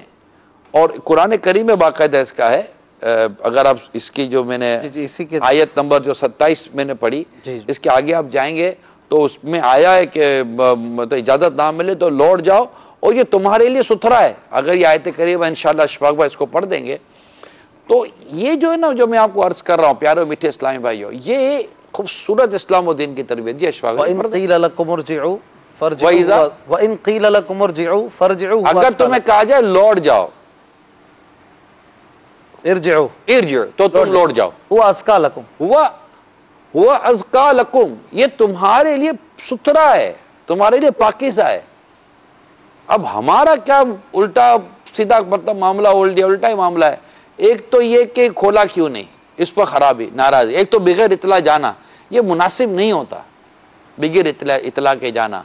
और कुरान करीम में बाकायदा इसका है, अगर आप इसकी जो मैंने इसी के आयत नंबर जो 27 मैंने पढ़ी, इसके आगे आप जाएंगे तो उसमें आया है कि तो इजाजत ना मिले तो लौट जाओ, और ये तुम्हारे लिए सुथरा है। अगर ये आयत करीब इंशाल्लाह अशफाक भाई इसको पढ़ देंगे, तो ये जो है ना, जो मैं आपको अर्ज कर रहा हूं प्यारे मीठे इस्लामी भाइयों, ये खूबसूरत इस्लाम और दीन की तरबियत है। अशफाक भाई, अगर तुम्हें कहा जाए लौट जाओ, इरजिउ तो तुम लौट जाओ, हुआ अज़का लकुम, हुआ अज़का लकुम, ये तुम्हारे लिए सुथरा है, तुम्हारे लिए पाकीज़ा है। अब हमारा क्या उल्टा सीधा मतलब मामला उल्टा ही मामला है। एक तो ये कि खोला क्यों नहीं, इस पर खराबी नाराज, एक तो बगैर इतला जाना, ये मुनासिब नहीं होता, बगैर इतला के जाना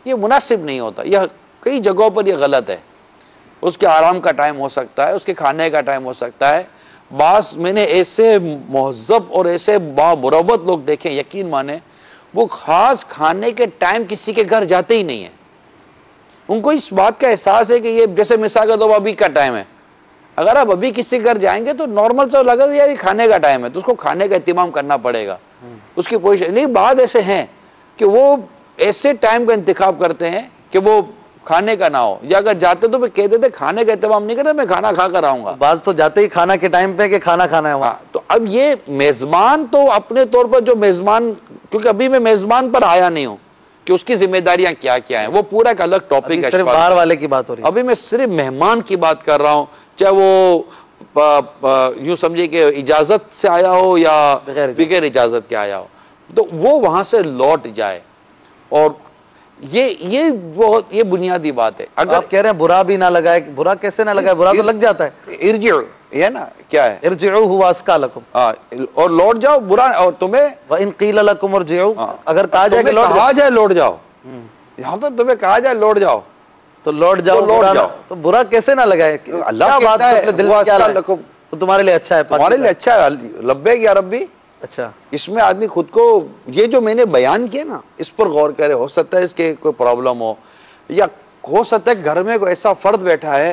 ये मुनासिब नहीं होता, यह कई जगहों पर यह गलत है। उसके आराम का टाइम हो सकता है, उसके खाने का टाइम हो सकता है। बास मैंने ऐसे महज़ब और ऐसे बामुरवत लोग देखे, यकीन माने, वो खास खाने के टाइम किसी के घर जाते ही नहीं है। उनको इस बात का एहसास है कि ये जैसे मिसाल का तो अभी का टाइम है, अगर आप अभी किसी घर जाएंगे तो नॉर्मल सा लगा यार ये खाने का टाइम है, तो उसको खाने का इंतजाम करना पड़ेगा, उसकी पोजीशन नहीं। बाद ऐसे हैं कि वो ऐसे टाइम का इंतखाब करते हैं कि वो खाने का ना हो, या अगर जाते तो मैं कह देते खाने का इंतजाम नहीं करना, मैं खाना खा कर आऊंगा। बात तो जाते ही खाना के टाइम पे कि खाना खाना है वहां। तो अब ये मेजबान तो अपने तौर पर जो मेजबान, क्योंकि अभी मैं मेजबान पर आया नहीं हूं कि उसकी जिम्मेदारियां क्या क्या हैं, वो पूरा एक अलग टॉपिक है, सिर्फ बाहर वाले की बात हो रही है। अभी मैं सिर्फ मेहमान की बात कर रहा हूं, चाहे वो यूं समझिए कि इजाजत से आया हो या बगैर इजाजत के आया हो, तो वो वहां से लौट जाए। और ये बुनियादी बात है। अगर आप कह रहे हैं बुरा भी ना लगाए, बुरा कैसे ना लगाए, बुरा तो लग जाता है। इर्जिउ ये ना क्या है, इर्जिउ हुवा अस्का लकुम, और लौट जाओ, बुरा, और तुम्हें व इन क़ील लकुम इर्जिउ, अगर कहा जाए कि कहा जाए लौट जाओ, यहां तो तुम्हें कहा जाए लौट जाओ तो लौट जाओ, लौट जाओ। तो बुरा कैसे ना लगाए? अल्लाह कहता है दिल में क्या लगा? तो तुम्हारे लिए अच्छा है, तुम्हारे लिए अच्छा है, लब्बैक या रब्बी। अच्छा, इसमें आदमी खुद को, ये जो मैंने बयान किया ना, इस पर गौर करे। हो सकता है इसके कोई प्रॉब्लम हो, या हो सकता है घर में कोई ऐसा फर्द बैठा है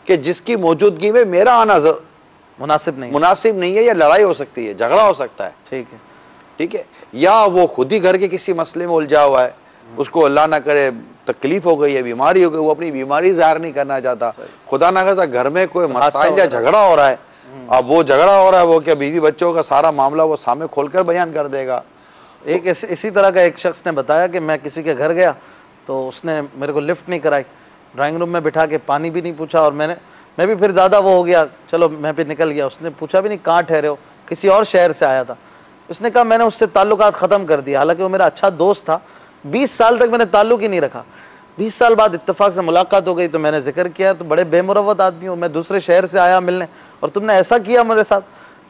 कि जिसकी मौजूदगी में मेरा आना मुनासिब नहीं है, या लड़ाई हो सकती है, झगड़ा हो सकता है। ठीक है, या वो खुद ही घर के किसी मसले में उलझा हुआ है, उसको अल्लाह ना करे तकलीफ हो गई है, बीमारी हो गई, वो अपनी बीमारी जाहिर नहीं करना चाहता, खुदा ना करता घर में कोई मसाइल या झगड़ा हो रहा है, अब वो झगड़ा हो रहा है, वो क्या बीवी बच्चों का सारा मामला वो सामने खोलकर बयान कर देगा। एक इसी तरह का एक शख्स ने बताया कि मैं किसी के घर गया तो उसने मेरे को लिफ्ट नहीं कराई, ड्राइंग रूम में बिठा के पानी भी नहीं पूछा, और मैं भी फिर ज़्यादा वो हो गया, चलो मैं भी निकल गया। उसने पूछा भी नहीं कहाँ ठहरे हो, किसी और शहर से आया था। उसने कहा मैंने उससे ताल्लुकात ख़त्म कर दिया, हालांकि वो मेरा अच्छा दोस्त था, 20 साल तक मैंने ताल्लुक ही नहीं रखा। 20 साल बाद इत्तेफाक से मुलाकात हो गई तो मैंने जिक्र किया, तो बड़े बेमुरवत आदमी हो, मैं दूसरे शहर से आया मिलने और तुमने ऐसा किया मेरे साथ।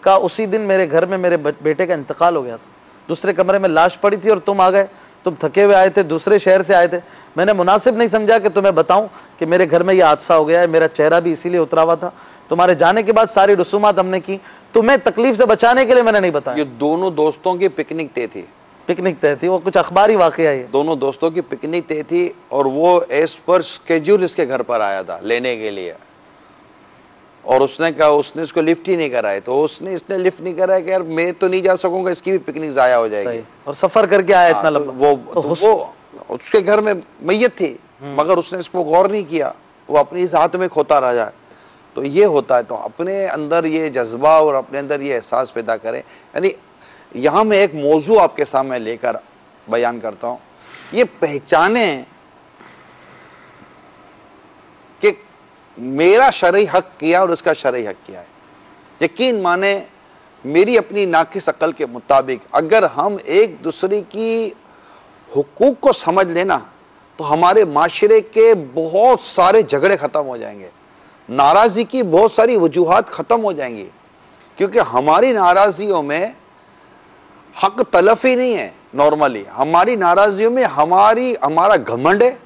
कहा उसी दिन मेरे घर में मेरे बेटे का इंतकाल हो गया था, दूसरे कमरे में लाश पड़ी थी और तुम आ गए, तुम थके हुए आए थे, दूसरे शहर से आए थे, मैंने मुनासिब नहीं समझा कि तुम्हें बताऊं कि मेरे घर में यह हादसा हो गया है, मेरा चेहरा भी इसीलिए उतरा हुआ था, तुम्हारे जाने के बाद सारी रसूमात हमने की, तुम्हें तकलीफ से बचाने के लिए मैंने नहीं बताया। ये दोनों दोस्तों की पिकनिक तय थी, वो कुछ अखबारी वाकया है। दोनों दोस्तों की पिकनिक तय थी और वो एज पर स्केड्यूल इसके घर पर आया था लेने के लिए, और उसने कहा, उसने इसको लिफ्ट ही नहीं कराए, तो इसने लिफ्ट नहीं कराया कि यार मैं तो नहीं जा सकूंगा, इसकी भी पिकनिक जाया हो जाएगी, और सफर करके आया इतना लंबा। वो उसके घर में मैयत थी, मगर उसने इसको गौर नहीं किया, वो अपनी इस हाथ में खोता रह जाए। तो ये होता है, तो अपने अंदर ये जज्बा और अपने अंदर ये एहसास पैदा करें। यानी यहां मैं एक मौजू आपके सामने लेकर बयान करता हूं, ये पहचाने कि मेरा शरई हक किया और उसका शरई हक किया है। यकीन माने मेरी अपनी नाकिस अकल के मुताबिक अगर हम एक दूसरे की हुकूक को समझ लेना तो हमारे माशरे के बहुत सारे झगड़े खत्म हो जाएंगे, नाराजगी की बहुत सारी वजूहात खत्म हो जाएंगी, क्योंकि हमारी नाराजियों में हक तलफी नहीं है। नॉर्मली हमारी नाराजियों में हमारा घमंड है,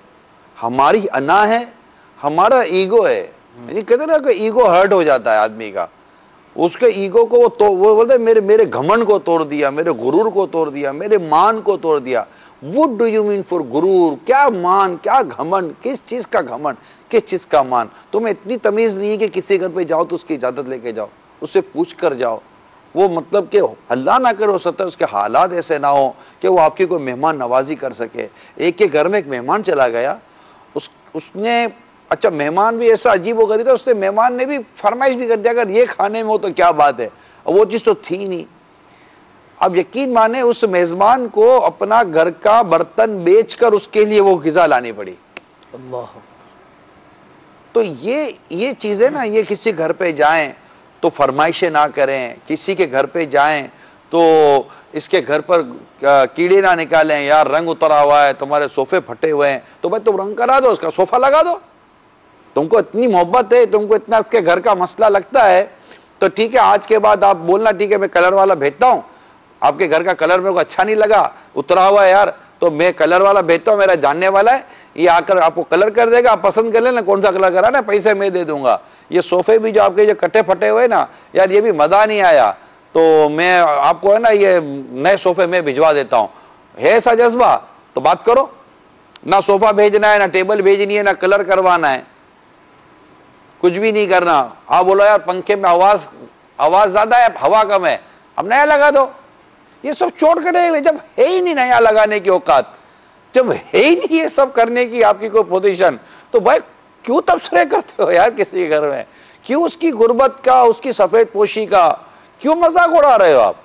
हमारी अना है, हमारा ईगो है। यानी कहते ना कि ईगो हर्ट हो जाता है आदमी का, उसके ईगो को वो बोलते मेरे घमंड को तोड़ दिया, मेरे गुरूर को तोड़ दिया, मेरे मान को तोड़ दिया। What do you mean for गुरूर? क्या मान, क्या घमंड, किस चीज का घमंड, किस चीज का मान? तुम्हें इतनी तमीज नहीं है कि किसी घर पे जाओ तो उसकी इजाजत लेके जाओ, उससे पूछ कर जाओ। वो मतलब कि अल्लाह ना करे, हो सकता है उसके हालात ऐसे ना हो कि वो आपकी कोई मेहमान नवाजी कर सके। एक के घर में एक मेहमान चला गया, उसने अच्छा मेहमान भी ऐसा अजीब हो गई था, उसने मेहमान ने भी फरमाइश भी कर दिया अगर ये खाने में हो तो क्या बात है, वो चीज तो थी नहीं। अब यकीन माने उस मेजबान को अपना घर का बर्तन बेचकर उसके लिए वो गिजा लानी पड़ी। अल्लाह। तो ये चीजें ना, ये किसी घर पे जाएं तो फरमाइशें ना करें, किसी के घर पे जाएं तो इसके घर पर कीड़े ना निकालें, यार रंग उतरा हुआ है, तुम्हारे सोफे फटे हुए हैं, तो भाई तुम रंग करा दो, उसका सोफा लगा दो। तुमको इतनी मोहब्बत है, तुमको इतना इसके घर का मसला लगता है, तो ठीक है आज के बाद आप बोलना ठीक है मैं कलर वाला भेजता हूं, आपके घर का कलर मेरे को अच्छा नहीं लगा, उतरा हुआ है यार, तो मैं कलर वाला भेजता हूं, मेरा जानने वाला है, ये आकर आपको कलर कर देगा, आप पसंद कर लेना कौन सा कलर कराना, पैसे मैं दे दूंगा। ये सोफे भी जो आपके जो कटे फटे हुए ना यार, ये भी मजा नहीं आया, तो मैं आपको है ना ये नए सोफे में भिजवा देता हूं। है ऐसा जज्बा तो बात करो, ना सोफा भेजना है, ना टेबल भेजनी है, ना कलर करवाना है, कुछ भी नहीं करना। आप बोलो यार पंखे में आवाज ज्यादा है, हवा कम है, अब नया लगा दो। ये सब चोट करेंगे जब है ही नहीं नया लगाने की औकात, जब है ही नहीं ये सब करने की आपकी कोई पोजीशन, तो भाई क्यों तबसरे करते हो यार किसी के घर में, क्यों उसकी गुर्बत का, उसकी सफेद पोशी का क्यों मजाक उड़ा रहे हो आप?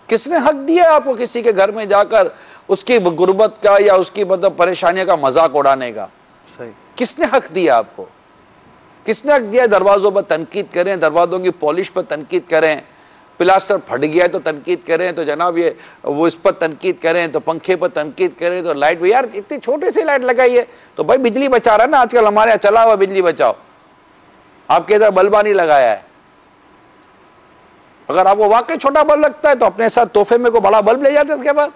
किसने हक दिया आपको किसी के घर में जाकर उसकी गुर्बत का या उसकी मतलब परेशानियों का मजाक उड़ाने का? सही, किसने हक दिया आपको? किसने हक दिया दरवाजों पर तनकीद करें, दरवाजों की पॉलिश पर तनकीद करें, प्लास्टर फट गया है तो तनकीद करें, तो जनाब ये वो इस पर तनकीद करें, तो पंखे पर तनकीद करें, तो लाइट भी, यार इतनी छोटी सी लाइट लगाई है तो भाई बिजली बचा रहा है ना, आजकल हमारे यहाँ चला हुआ बिजली बचाओ। आपके इधर बल्बा नहीं लगाया है, अगर आपको वाकई छोटा बल्ब लगता है तो अपने साथ तोहफे में को बड़ा बल्ब ले जाते इसके बाद,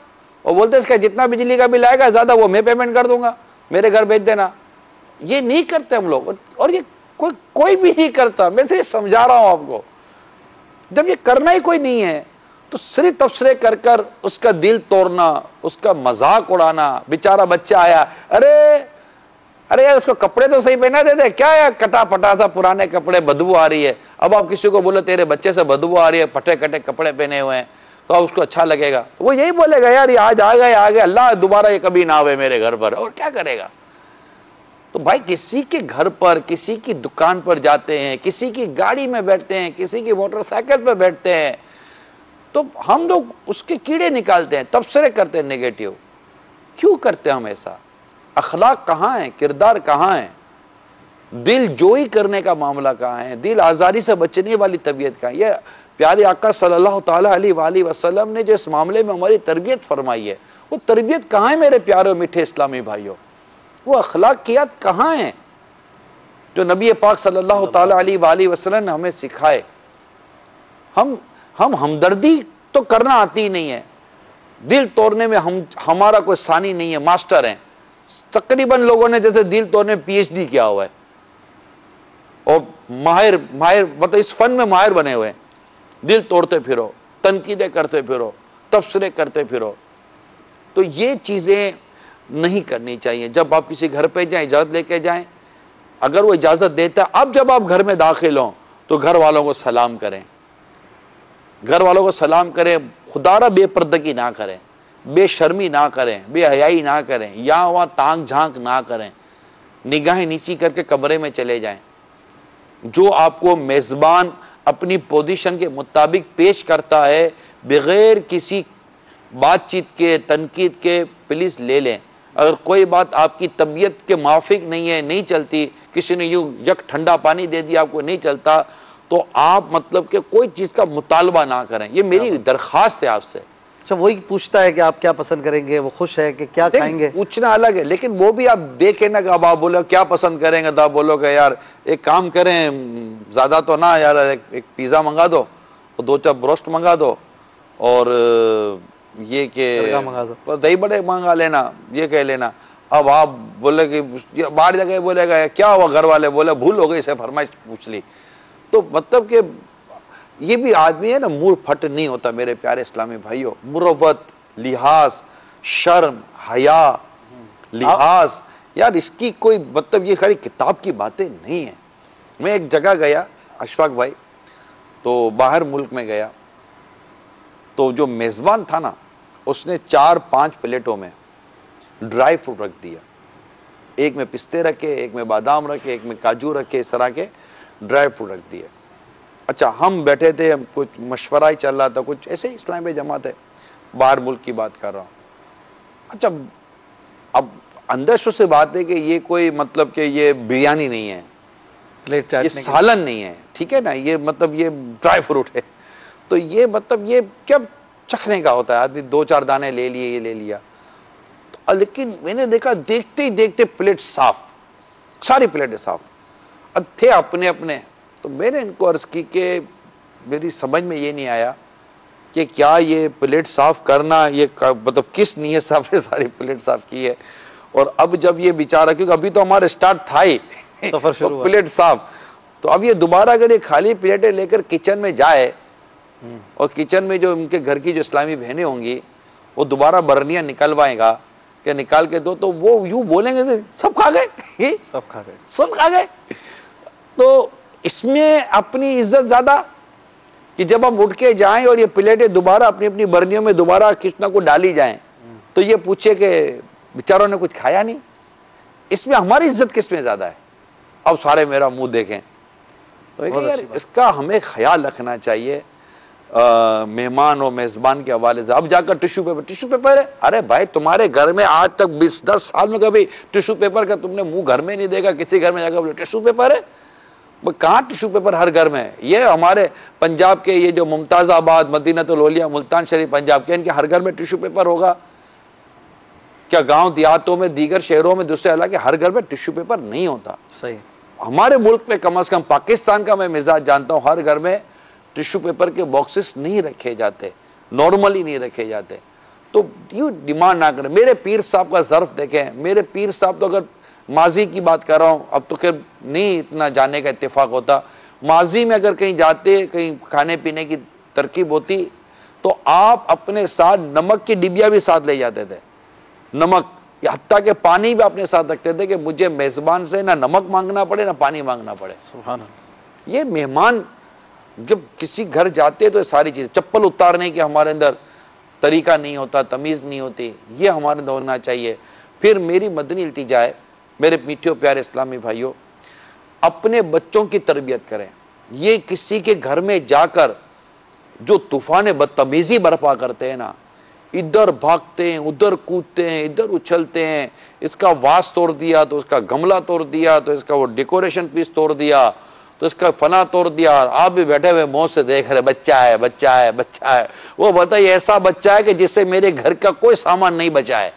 और बोलते इसका जितना बिजली का बिल आएगा ज्यादा वो मैं पेमेंट कर दूंगा, मेरे घर भेज देना। ये नहीं करते हम लोग, और ये कोई भी नहीं करता। मैं सिर्फ समझा रहा हूं आपको, जब ये करना ही कोई नहीं है तो सिर्फ तबसरे कर कर उसका दिल तोड़ना, उसका मजाक उड़ाना। बेचारा बच्चा आया, अरे यार उसको कपड़े तो सही पहना देते, क्या यार कटा फटा सा पुराने कपड़े, बदबू आ रही है। अब आप किसी को बोलो तेरे बच्चे से बदबू आ रही है, फटे कटे कपड़े पहने हुए हैं, तो अब उसको अच्छा लगेगा, तो वो यही बोलेगा यार ये आज आ गए अल्लाह दोबारा ये कभी ना आवे मेरे घर पर, और क्या करेगा। तो भाई किसी के घर पर, किसी की दुकान पर जाते हैं, किसी की गाड़ी में बैठते हैं, किसी की मोटरसाइकिल पर बैठते हैं, तो हम लोग उसके कीड़े निकालते हैं, तबसरे करते हैं नेगेटिव। क्यों करते हैं हम ऐसा? अखलाक कहां है, किरदार कहां है, दिल जोई करने का मामला कहां है, दिल आजारी से बचने वाली तबीयत कहां है? ये प्यारे आका सल्लल्लाहु ताला अलैहि वसल्लम ने जो इस मामले में हमारी तरबियत फरमाई है, वो तरबियत कहां है मेरे प्यारे मीठे इस्लामी भाइयों? वो अखलाकियात कहां है जो नबी पाक सल्लल्लाहु ताला अलैहि वसल्लम ने हमें सिखाए? हम हमदर्दी तो करना आती ही नहीं है, दिल तोड़ने में हमारा कोई सानी नहीं है, मास्टर हैं। तकरीबन लोगों ने जैसे दिल तोड़ने में पीएचडी किया हुआ है और माहिर मतलब इस फन में माहिर बने हुए हैं। दिल तोड़ते फिरो, तनकीदें करते फिरो, तबसरे करते फिरो। तो ये चीजें नहीं करनी चाहिए। जब आप किसी घर पे जाएं, इजाजत लेके जाएं, अगर वो इजाजत देता है, अब जब आप घर में दाखिल हो तो घर वालों को सलाम करें, घर वालों को सलाम करें, खुदारा बेपर्दगी ना करें, बेशर्मी ना करें, बेहयाई ना करें, यहां वहां तांग झांक ना करें, निगाहें नीची करके कमरे में चले जाएं। जो आपको मेजबान अपनी पोजीशन के मुताबिक पेश करता है बगैर किसी बातचीत के, तनकीद के, प्लीज ले लें। अगर कोई बात आपकी तबीयत के माफिक नहीं है, नहीं चलती, किसी ने यूं यक ठंडा पानी दे दिया आपको नहीं चलता, तो आप मतलब कि कोई चीज का मुतालबा ना करें। ये मेरी दरखास्त है आपसे। अच्छा, वही पूछता है कि आप क्या पसंद करेंगे, वो खुश है कि क्या खाएंगे, पूछना अलग है, लेकिन वो भी आप देखें ना कि अब आप बोलो क्या पसंद करेंगे, तो आप बोलोगे यार एक काम करें, ज्यादा तो ना यार, एक पिज्जा मंगा दो और 2 चार ब्रोस्ट मंगा दो और ये के दही बड़े मंगा लेना, ये कह लेना। अब आप बोले कि बाहर जगह बोलेगा क्या हुआ, घर वाले बोले भूल हो गई, इसे फरमाइश पूछ ली। तो मतलब कि ये भी आदमी है ना, मूड फट नहीं होता मेरे प्यारे इस्लामी भाइयों। मुरवत, लिहाज, शर्म, हया, लिहाज, यार इसकी कोई मतलब ये खाली किताब की बातें नहीं है। मैं एक जगह गया अशफाक भाई, तो बाहर मुल्क में गया, तो जो मेजबान था ना उसने 4-5 प्लेटों में ड्राई फ्रूट रख दिया, एक में पिस्ते रखे, एक में बादाम रखे, एक में काजू रखे, इस तरह के ड्राई फ्रूट रख दिए। अच्छा, हम बैठे थे, हम कुछ मशवरा ही चल रहा था, कुछ ऐसे इस्लाम पे जमात है, बाहर मुल्क की बात कर रहा हूं। अच्छा, अब अंदर से बात है कि ये कोई मतलब कि ये बिरयानी नहीं है, प्लेट ये सालन नहीं है, ठीक है ना, ये मतलब ये ड्राई फ्रूट है, तो ये मतलब ये क्या चखने का होता है, आदमी 2-4 दाने ले लिए, ये ले लिया। तो लेकिन मैंने देखा देखते ही देखते प्लेट साफ, सारी प्लेटें साफ, अब थे अपने अपने। तो मैंने इनको अर्ज की कि मेरी समझ में ये नहीं आया कि क्या ये प्लेट साफ करना, ये मतलब किस नीयत से आपने सारी प्लेट साफ की है। और अब जब ये बेचारा, क्योंकि अभी तो हमारा स्टार्ट था ही सफर शुरू, प्लेट साफ, तो अब ये दोबारा अगर ये खाली प्लेटें लेकर किचन में जाए और किचन में जो उनके घर की जो इस्लामी बहनें होंगी वो दोबारा बर्नियां निकलवाएगा कि निकाल के दो, तो वो यूं बोलेंगे सब खा गए, सब खा गए, सब खा गए। तो इसमें अपनी इज्जत ज्यादा कि जब हम उठ के जाएं और ये प्लेटें दोबारा अपनी अपनी बर्नियों में दोबारा कितना को डाली जाएं, तो ये पूछे कि बेचारों ने कुछ खाया नहीं। इसमें हमारी इज्जत किसमें ज्यादा है? अब सारे मेरा मुंह देखें, तो यार इसका हमें ख्याल रखना चाहिए मेहमान और मेजबान के हवाले से। अब जाकर टिश्यू पेपर है, अरे भाई तुम्हारे घर में आज तक 20-10 साल में कभी टिश्यू पेपर का तुमने मुंह घर में नहीं देखा, किसी घर में जाकर बोले टिश्यू पेपर है, कहाँ टिश्यू पेपर हर घर में है? ये हमारे पंजाब के ये जो मुमताज़ाबाद, मदीनतुल औलिया, मुल्तान शरीफ पंजाब के, इनके हर घर में टिश्यू पेपर होगा क्या? गांव देहातों में, दीगर शहरों में, दूसरे इलाके, हर घर में टिश्यू पेपर नहीं होता। सही। हमारे मुल्क में कम से कम, पाकिस्तान का मैं मिजाज जानता हूं, हर घर में टिश्यू पेपर के बॉक्सेस नहीं रखे जाते, नॉर्मली नहीं रखे जाते। तो यू डिमांड ना करें। मेरे पीर साहब का ज़र्फ देखें, मेरे पीर साहब तो, अगर माजी की बात कर रहा हूं, अब तो खैर नहीं इतना जाने का इत्तेफाक होता, माजी में अगर कहीं जाते, कहीं खाने पीने की तरकीब होती, तो आप अपने साथ नमक की डिबिया भी साथ ले जाते थे, नमक, या हत्ता के पानी भी अपने साथ रखते थे कि मुझे मेजबान से ना नमक मांगना पड़े ना पानी मांगना पड़े। सुभान अल्लाह। ये मेहमान जब किसी घर जाते तो ये सारी चीज, चप्पल उतारने की हमारे अंदर तरीका नहीं होता, तमीज नहीं होती, ये हमारे अंदर होना चाहिए। फिर मेरी मदनी इल्तिजा है, मेरे मीठे प्यारे इस्लामी भाइयों, अपने बच्चों की तरबियत करें। ये किसी के घर में जाकर जो तूफान बदतमीजी बर्पा करते हैं ना, इधर भागते हैं, उधर कूदते हैं, इधर उछलते हैं, इसका वास तोड़ दिया तो उसका गमला तोड़ दिया, तो इसका वो डेकोरेशन पीस तोड़ दिया, तो इसका फना तोड़ दिया। आप भी बैठे हुए मौज से देख रहे, बच्चा है, बच्चा है, बच्चा है। वो बताइए, ऐसा बच्चा है कि जिससे मेरे घर का कोई सामान नहीं बचा है,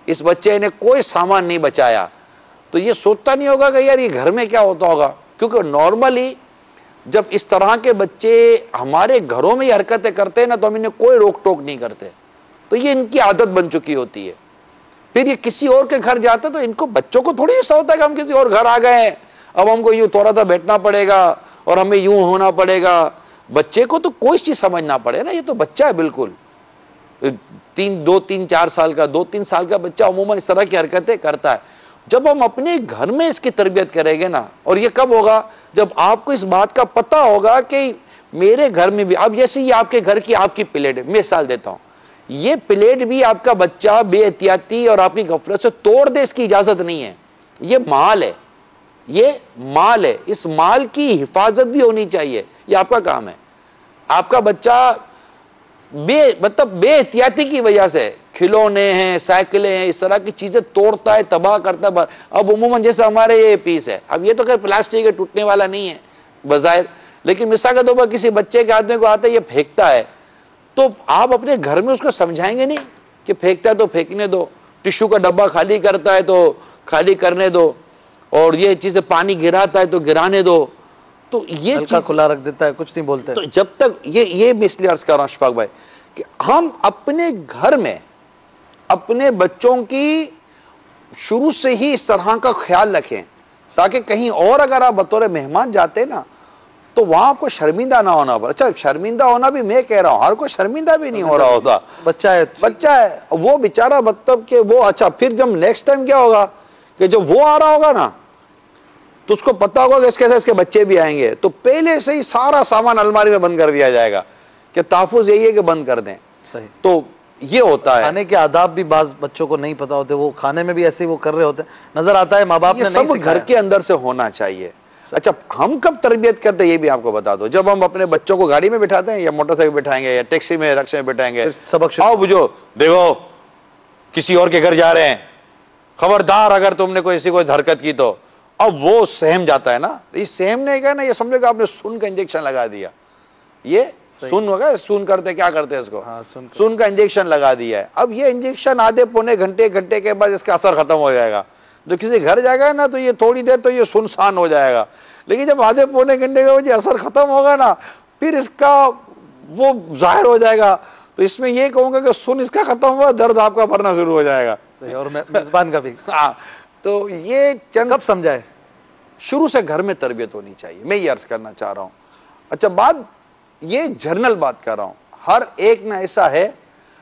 इस बच्चे ने कोई सामान नहीं बचाया। तो ये सोचता नहीं होगा कि यार ये घर में क्या होता होगा, क्योंकि नॉर्मली जब इस तरह के बच्चे हमारे घरों में हरकतें करते हैं ना, तो हम इन्हें कोई रोक टोक नहीं करते, तो ये इनकी आदत बन चुकी होती है। फिर ये किसी और के घर जाते तो इनको, बच्चों को थोड़ी ऐसा होता है कि हम किसी और घर आ गए हैं, अब हमको यूं थोड़ा सा बैठना पड़ेगा और हमें यूं होना पड़ेगा। बच्चे को तो कोई चीज समझना पड़े ना, ये तो बच्चा है बिल्कुल, 2-3-4 साल का, 2-3 साल का बच्चा अमूमन इस तरह की हरकतें करता है। जब हम अपने घर में इसकी तरबियत करेंगे ना, और ये कब होगा, जब आपको इस बात का पता होगा कि मेरे घर में भी, अब जैसे ये आपके घर की आपकी प्लेट है, मिसाल देता हूं, ये प्लेट भी आपका बच्चा बेएहतियाती और आपकी गफलत से तोड़ दे, इसकी इजाजत नहीं है। ये माल है, ये माल है, इस माल की हिफाजत भी होनी चाहिए, ये आपका काम है। आपका बच्चा मतलब बेएहतियाती की वजह से खिलौने हैं, साइकिलें हैं, इस तरह की चीजें तोड़ता है, तबाह करता है। अब उमूमन जैसे हमारे ये पीस है, अब ये तो खैर प्लास्टिक है, टूटने वाला नहीं है बजाय, लेकिन मिसाल के तौर पर किसी बच्चे के आदमी को आता है, ये फेंकता है, तो आप अपने घर में उसको समझाएंगे नहीं कि फेंकता है तो फेंकने दो, टिश्यू का डब्बा खाली करता है तो खाली करने दो, और ये चीजें पानी गिराता है तो गिराने दो, तो ये हल्का खुला रख देता है, कुछ नहीं बोलते। तो जब तक ये मैं इसलिए अर्ज कर रहा हूं अशफाक भाई, कि हम अपने घर में अपने बच्चों की शुरू से ही इस तरह का ख्याल रखें, ताकि कहीं और अगर आप बतौर मेहमान जाते ना, तो वहां आपको शर्मिंदा ना होना पड़े। अच्छा, शर्मिंदा होना भी मैं कह रहा हूं, हर कोई शर्मिंदा भी नहीं हो रहा होता, बच्चा है, बच्चा है वो बेचारा, मतलब कि वो, अच्छा फिर जब नेक्स्ट टाइम क्या होगा कि जब वो आ रहा होगा ना, तो उसको पता होगा कि इसके साथ इसके बच्चे भी आएंगे, तो पहले से ही सारा सामान अलमारी में बंद कर दिया जाएगा कि तहफ़्फ़ुज़ यही है कि बंद कर दें। सही। तो ये होता है। खाने के आदाब भी बाज बच्चों को नहीं पता होते, वो खाने में भी ऐसे ही वो कर रहे होते, नजर आता है माँ बाप ने सब घर के अंदर से होना चाहिए। अच्छा, हम कब तरबियत करते हैं ये भी आपको बता दो, जब हम अपने बच्चों को गाड़ी में बिठाते हैं, या मोटरसाइकिल बिठाएंगे, या टैक्सी में, रिक्शे में बिठाएंगे, सबक आओ बुझो, देखो किसी और के घर जा रहे हैं, खबरदार अगर तुमने कोई ऐसी कोई हरकत की तो। अब वो सहम जाता है ना, इस सहमने का ना, ये समझो कि आपने सुन का इंजेक्शन लगा दिया, ये सुन होगा, सुन करते क्या करते हैं इसको, हाँ, सुन का इंजेक्शन लगा दिया है। अब ये इंजेक्शन आधे पौने घंटे के बाद इसका असर खत्म हो जाएगा। जो किसी घर जाएगा ना, तो ये थोड़ी देर तो ये सुनसान हो जाएगा, लेकिन जब आधे पौने घंटे के बाद ये असर खत्म होगा ना, फिर इसका वो जाहिर हो जाएगा। तो इसमें ये कहूंगा कि सुन इसका खत्म हुआ, दर्द आपका भरना शुरू हो जाएगा। और मेजबान का भी। हाँ, तो ये चंद कब समझाए, शुरू से घर में तरबियत होनी चाहिए, मैं ये अर्ज करना चाह रहा हूं। अच्छा, बात ये जर्नल बात कर रहा हूं, हर एक ना ऐसा है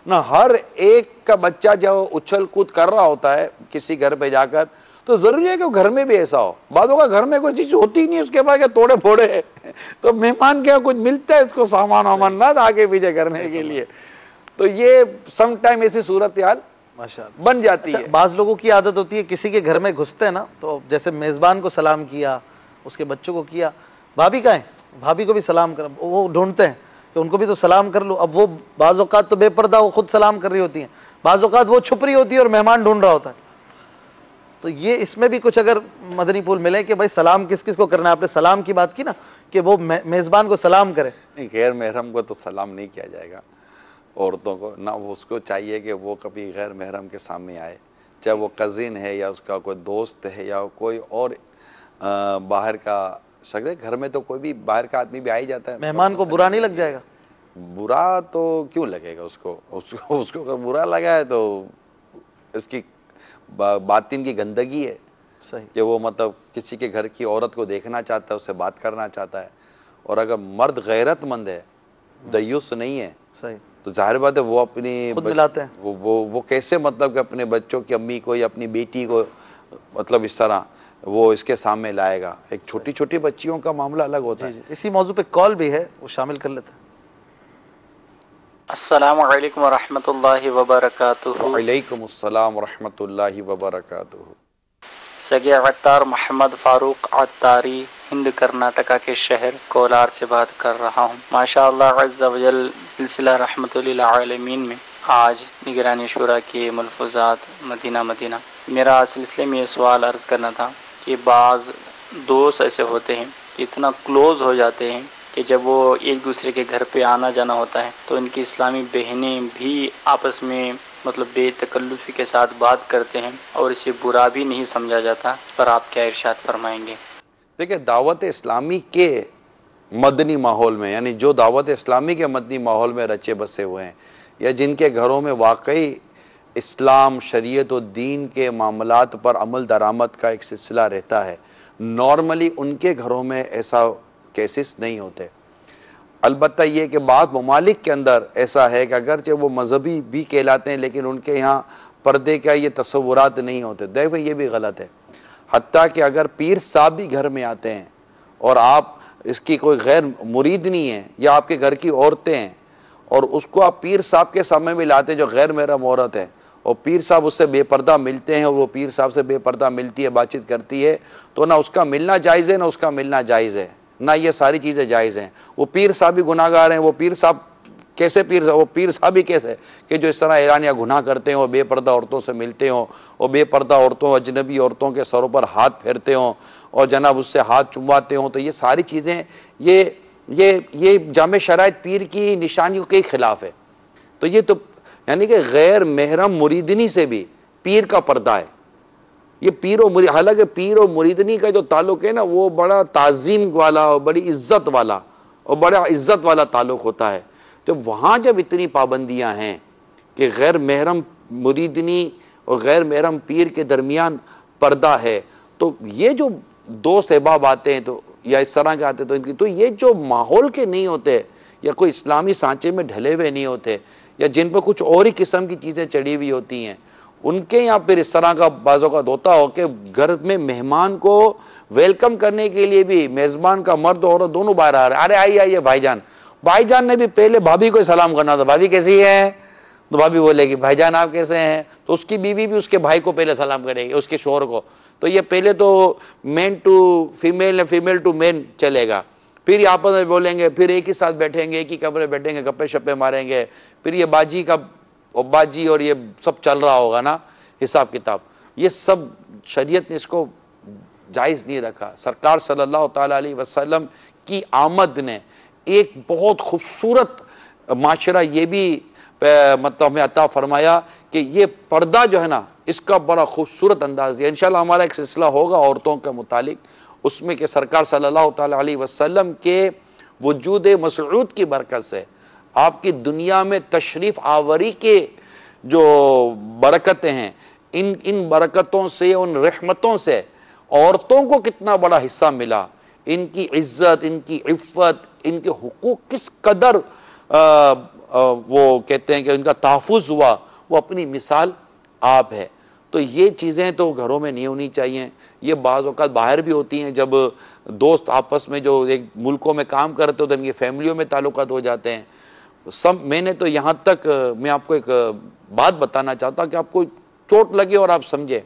ना, हर एक का बच्चा जब उछल कूद कर रहा होता है किसी घर पे जाकर, तो जरूरी है कि घर में भी ऐसा हो। बातों का घर में कोई चीज होती नहीं, उसके बाद क्या तोड़े फोड़े तो मेहमान क्या कुछ मिलता है इसको सामान वामान ना आगे पीछे करने के लिए, तो ये सम टाइम ऐसी सूरत हाल माशाअल्लाह बन जाती है। बाज लोगों की आदत होती है, किसी के घर में घुसते हैं ना, तो जैसे मेजबान को सलाम किया, उसके बच्चों को किया, भाभी कहाँ है, भाभी को भी सलाम कर, वो ढूंढते हैं कि उनको भी तो सलाम कर लो। अब वो बाज़ औक़ात तो बेपर्दा वो खुद सलाम कर रही होती हैं, बाज़ औक़ात वो छुप रही होती है और मेहमान ढूंढ रहा होता है। तो ये इसमें भी कुछ अगर मदनी फूल मिले कि भाई सलाम किस किस को करना है, आपने सलाम की बात की ना कि वो मेजबान को सलाम करे। नहीं, गैर महरम को तो सलाम नहीं किया जाएगा, औरतों को ना। वो उसको चाहिए कि वो कभी गैर महरम के सामने आए, चाहे वो कजिन है या उसका कोई दोस्त है या कोई और बाहर का शख्स है। घर में तो कोई भी बाहर का आदमी भी आ ही जाता है। मेहमान को बुरा नहीं लग जाएगा? बुरा तो क्यों लगेगा उसको अगर बुरा लगा है तो इसकी बातिन की गंदगी है। सही। कि वो मतलब किसी के घर की औरत को देखना चाहता है, उससे बात करना चाहता है। और अगर मर्द गैरतमंद है, दयूस नहीं है, सही, तो जाहिर बात है वो अपनी खुद मिलाते हैं। वो कैसे मतलब कि अपने बच्चों की अम्मी को या अपनी बेटी को मतलब इस तरह वो इसके सामने लाएगा। एक छोटी छोटी बच्चियों का मामला अलग होता है। इसी मौजू पे कॉल भी है, वो शामिल कर लेते हैं। अस्सलामु अलैकुम व रहमतुल्लाहि व बरकातुहू। वालेकुम अस्सलाम व रहमतुल्लाहि व बरकातुहू। सगे अत्तार मोहम्मद फारूक अत्तारी, हिंद कर्नाटका के शहर कोलार से बात कर रहा हूँ। माशाअल्लाह अज़्ज़ा व जल सिलसिला रहमतुल लिल आलमीन में आज निगरानी शुरा के मुल्फ़ुज़ात मदीना। मेरा सिलसिले में ये सवाल अर्ज़ करना था कि बाज़ दोस्त ऐसे होते हैं कि इतना क्लोज हो जाते हैं कि जब वो एक दूसरे के घर पे आना जाना होता है तो इनकी इस्लामी बहनें भी आपस में मतलब बेतकल्लुफ़ी के साथ बात करते हैं और इसे बुरा भी नहीं समझा जाता। इस पर आप क्या इरशाद फरमाएंगे? देखिए, दावत इस्लामी के मदनी माहौल में, यानी जो दावत इस्लामी के मदनी माहौल में रचे बसे हुए हैं या जिनके घरों में वाकई इस्लाम, शरीयत और दीन के मामलात पर अमल दरामद का एक सिलसिला रहता है, नॉर्मली उनके घरों में ऐसा केसेस नहीं होते। अलबत्ता ये कि बाद ममालिक के अंदर ऐसा है कि अगरचे वो मजहबी भी कहलाते हैं लेकिन उनके यहाँ पर्दे का ये तसव्वुरात नहीं होते। देखो ये भी गलत है। हत्ता कि अगर पीर साहब भी घर में आते हैं और आप इसकी कोई गैर मुरीद नहीं है या आपके घर की औरतें हैं और उसको आप पीर साहब के सामने भी लाते हैं जो गैर महरम औरत है और पीर साहब उससे बेपर्दा मिलते हैं और वो पीर साहब से बेपर्दा मिलती है, बातचीत करती है, तो ना उसका मिलना जायज़ है ना उसका मिलना जायज़ है, ना ये सारी चीज़ें जायज़ हैं। वो पीर साहब भी गुनाहगार हैं। वो पीर साहब कैसे वो पीर साहब ही कैसे कि जो इस तरह ऐलान या गुनाह करते हों, बेपर्दा औरतों से मिलते हों और बेपर्दा औरतों, अजनबी औरतों के सरों पर हाथ फेरते हों और जनाब उससे हाथ चुमवाते हों, तो ये सारी चीज़ें ये जामे शराइत पीर की निशानियों के खिलाफ है। तो ये तो यानी कि गैर महरम मुरीदनी से भी पीर का पर्दा है। ये पीर और मुरीद, हालांकि पीर और मुरीदनी का जो ताल्लुक है ना वो बड़ा ताज़ीम वाला और बड़ी इज्जत वाला और बड़ा इज्जत वाला ताल्लुक होता है। तो वहाँ जब इतनी पाबंदियाँ हैं कि गैर महरम मुरीदनी और गैर महरम पीर के दरमियान पर्दा है, तो ये जो दोस्त अहबाब आते हैं तो या इस तरह के आते हैं तो इनकी तो ये जो माहौल के नहीं होते या कोई इस्लामी सांचे में ढले हुए नहीं होते या जिन पर कुछ और ही किस्म की चीज़ें चढ़ी हुई होती हैं, उनके यहाँ फिर इस तरह का बाज़ों का होता हो कि घर में मेहमान को वेलकम करने के लिए भी मेज़बान का मर्द और औरत दोनों बाहर आ रहे हैं। अरे आइए आइए भाईजान ने भी पहले भाभी को सलाम करना था, भाभी कैसी है, तो भाभी बोलेगी भाईजान आप कैसे हैं, तो उसकी बीवी भी उसके भाई को पहले सलाम करेगी, उसके शोहर को। तो ये पहले तो मैन टू फीमेल या फीमेल टू मैन चलेगा, फिर आपस में बोलेंगे, फिर एक ही साथ बैठेंगे, एक ही कमरे बैठेंगे, गप्पे शप्पे मारेंगे, फिर ये बाजी और ये सब चल रहा होगा ना हिसाब किताब। ये सब शरीयत ने इसको जायज़ नहीं रखा। सरकार सल्लल्लाहु ताला अलैहि वसल्लम की आमद ने एक बहुत खूबसूरत माशरा ये भी मतलब हमें अता फरमाया कि ये पर्दा जो है ना इसका बड़ा खूबसूरत अंदाज है। इंशाल्लाह हमारा एक सिलसिला होगा औरतों के मुतालिक, उसमें कि सरकार सल्लल्लाहु ताला अलैहि वसल्लम के वजूद मसऊद की बरकत से आपकी दुनिया में तशरीफ आवरी के जो बरकतें हैं, इन बरकतों से, उन रहमतों से औरतों को कितना बड़ा हिस्सा मिला, इनकी इज्जत, इनकी इफ़्फ़त, इनके हुकूक किस कदर वो कहते हैं कि इनका तहफ़्फ़ुज़ हुआ, वो अपनी मिसाल आप है। तो ये चीज़ें तो घरों में नहीं होनी चाहिए। ये बाज़ औक़ात बाहर भी होती हैं, जब दोस्त आपस में जो एक मुल्कों में काम करते हो तो इनकी फैमिलियों में ताल्लुकात हो जाते हैं। सब मैंने तो यहाँ तक मैं आपको एक बात बताना चाहता हूँ कि आपको चोट लगे और आप समझे,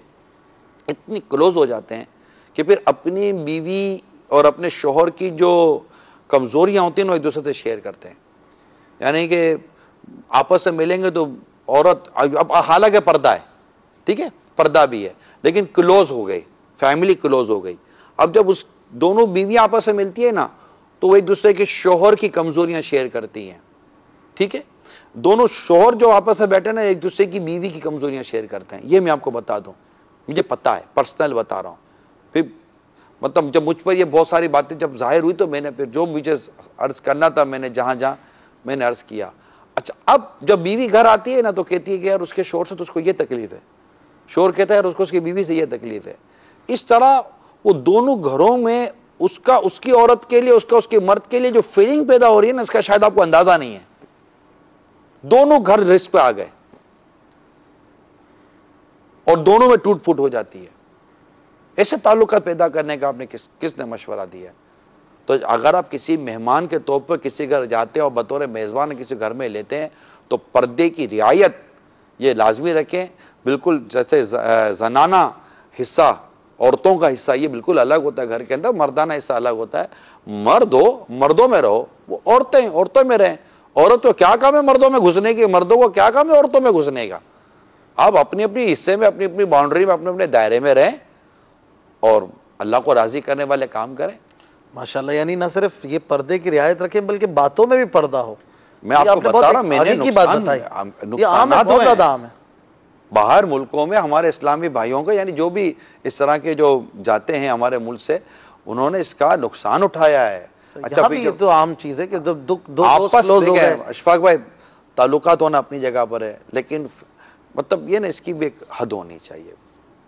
इतनी क्लोज हो जाते हैं कि फिर अपनी बीवी और अपने शोहर की जो कमज़ोरियाँ होती हैं वो एक दूसरे से शेयर करते हैं। यानी कि आपस में मिलेंगे तो औरत, अब हालांकि पर्दा है, ठीक है, पर्दा भी है, लेकिन क्लोज हो गई, फैमिली क्लोज हो गई। अब जब उस दोनों बीवियां आपस में मिलती है ना, तो वो एक दूसरे के शोहर की कमजोरियां शेयर करती हैं, ठीक है। दोनों शोहर जो आपस में बैठे ना, एक दूसरे की बीवी की कमजोरियां शेयर करते हैं। ये मैं आपको बता दूं, मुझे पता है, पर्सनल बता रहा हूं। फिर मतलब जब मुझ पर ये बहुत सारी बातें जब जाहिर हुई, तो मैंने फिर जो मुझे अर्ज करना था, मैंने जहां जहां मैंने अर्ज किया। अच्छा, अब जब बीवी घर आती है ना, तो कहती है कि यार उसके शोहर से तो उसको ये तकलीफ है, शोहर कहता है यार उसको उसकी बीवी से ये तकलीफ है। इस तरह वो दोनों घरों में उसका उसकी औरत के लिए, उसका उसके मर्द के लिए जो फीलिंग पैदा हो रही है ना, इसका शायद आपको अंदाजा नहीं है। दोनों घर रिस्क पे आ गए और दोनों में टूट फूट हो जाती है। ऐसे ताल्लुकात पैदा करने का आपने किसने मशवरा दिया? तो अगर आप किसी मेहमान के तौर पर किसी घर जाते हैं और बतौर मेजबान किसी घर में लेते हैं, तो पर्दे की रियायत ये लाजमी रखें। बिल्कुल जैसे जनाना हिस्सा, औरतों का हिस्सा ये बिल्कुल अलग होता है घर के अंदर, मर्दाना हिस्सा अलग होता है। मर्द हो, मर्दों में रहो, वो औरतें औरतों में रहें। औरत को क्या काम है मर्दों में घुसने की, मर्दों को क्या काम है औरतों में घुसने का। आप अपनी अपनी हिस्से में, अपनी अपनी बाउंड्री में, अपने अपने दायरे में रहें और अल्लाह को राजी करने वाले काम करें। माशाल्लाह, यानी ना सिर्फ ये पर्दे की रियायत रखें, बल्कि बातों में भी पर्दा हो। मैं आपको बता रहा हूं, मैंने की बात बताई, ये आम है, बहुत ज्यादा आम है। बाहर मुल्कों में हमारे इस्लामी भाइयों को, यानी जो भी इस तरह के जो जाते हैं हमारे मुल्क से, उन्होंने इसका नुकसान उठाया है। अच्छा, भी ये तो आम चीज है कि जब दो आपस में, अशफाक भाई, ताल्लुकात होना अपनी जगह पर है, लेकिन मतलब ये ना, इसकी भी एक हद होनी चाहिए।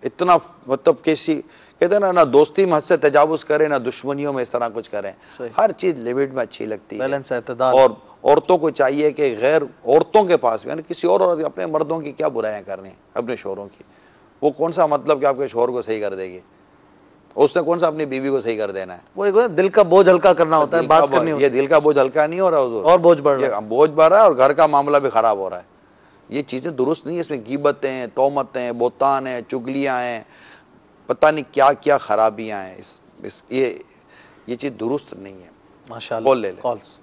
इतना मतलब कैसी कहते हैं ना दोस्ती में हद से तजावुज करें, ना दुश्मनियों में इस तरह कुछ करें। हर चीज लिमिट में अच्छी लगती है, बैलेंस, इत्तेदाल। और औरतों को चाहिए कि गैर औरतों के पास, यानी किसी और औरत, अपने मर्दों की क्या बुराइयां करनी, अपने शोहरों की। वो कौन सा मतलब कि आपके शोहर को सही कर देगी, उसने कौन सा अपनी बीवी को सही कर देना है। वो एक दिल का बोझ हल्का करना होता है, बात करनी होती है। ये दिल का बोझ हल्का नहीं हो रहा, और बोझ बढ़ रहा है, बोझ बढ़ रहा है, और घर का मामला भी खराब हो रहा है। ये चीजें दुरुस्त नहीं है। इसमें गीबतें हैं, तोहमतें, बोतान हैं, चुगलियां हैं, पता नहीं क्या क्या खराबियां हैं। ये चीज दुरुस्त नहीं है। माशाअल्लाह। बोल ले कॉल्स।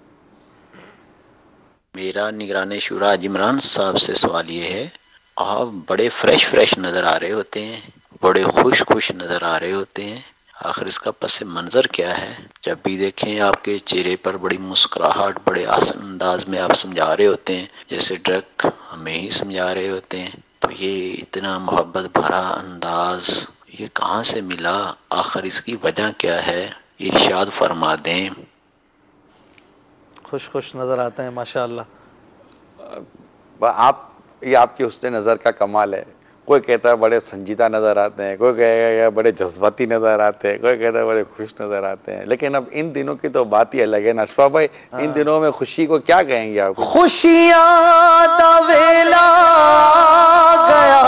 मेरा निगरान शुरा इमरान साहब से सवाल ये है, आप बड़े फ्रेश नजर आ रहे होते हैं, बड़े खुश नजर आ रहे होते हैं, आखिर इसका पस मंजर क्या है? जब भी देखें आपके चेहरे पर बड़ी मुस्कुराहट, बड़े आसान अंदाज में आप समझा रहे होते हैं, जैसे डायरेक्ट हमें ही समझा रहे होते हैं। तो ये इतना मोहब्बत भरा अंदाज ये कहाँ से मिला? आखिर इसकी वजह क्या है? इरशाद फरमा दें। खुश नजर आते हैं माशाअल्लाह। ये आपकी हुस्न नजर का कमाल है। कोई कहता है बड़े संजीदा नजर आते हैं, कोई कहेगा बड़े जज्बाती नजर आते हैं, कोई कहता है बड़े खुश नजर आते हैं। लेकिन अब इन दिनों की तो बात ही अलग है ना अशफाक भाई। इन दिनों में खुशी को क्या कहेंगे आप? खुशियां दा वेला गया,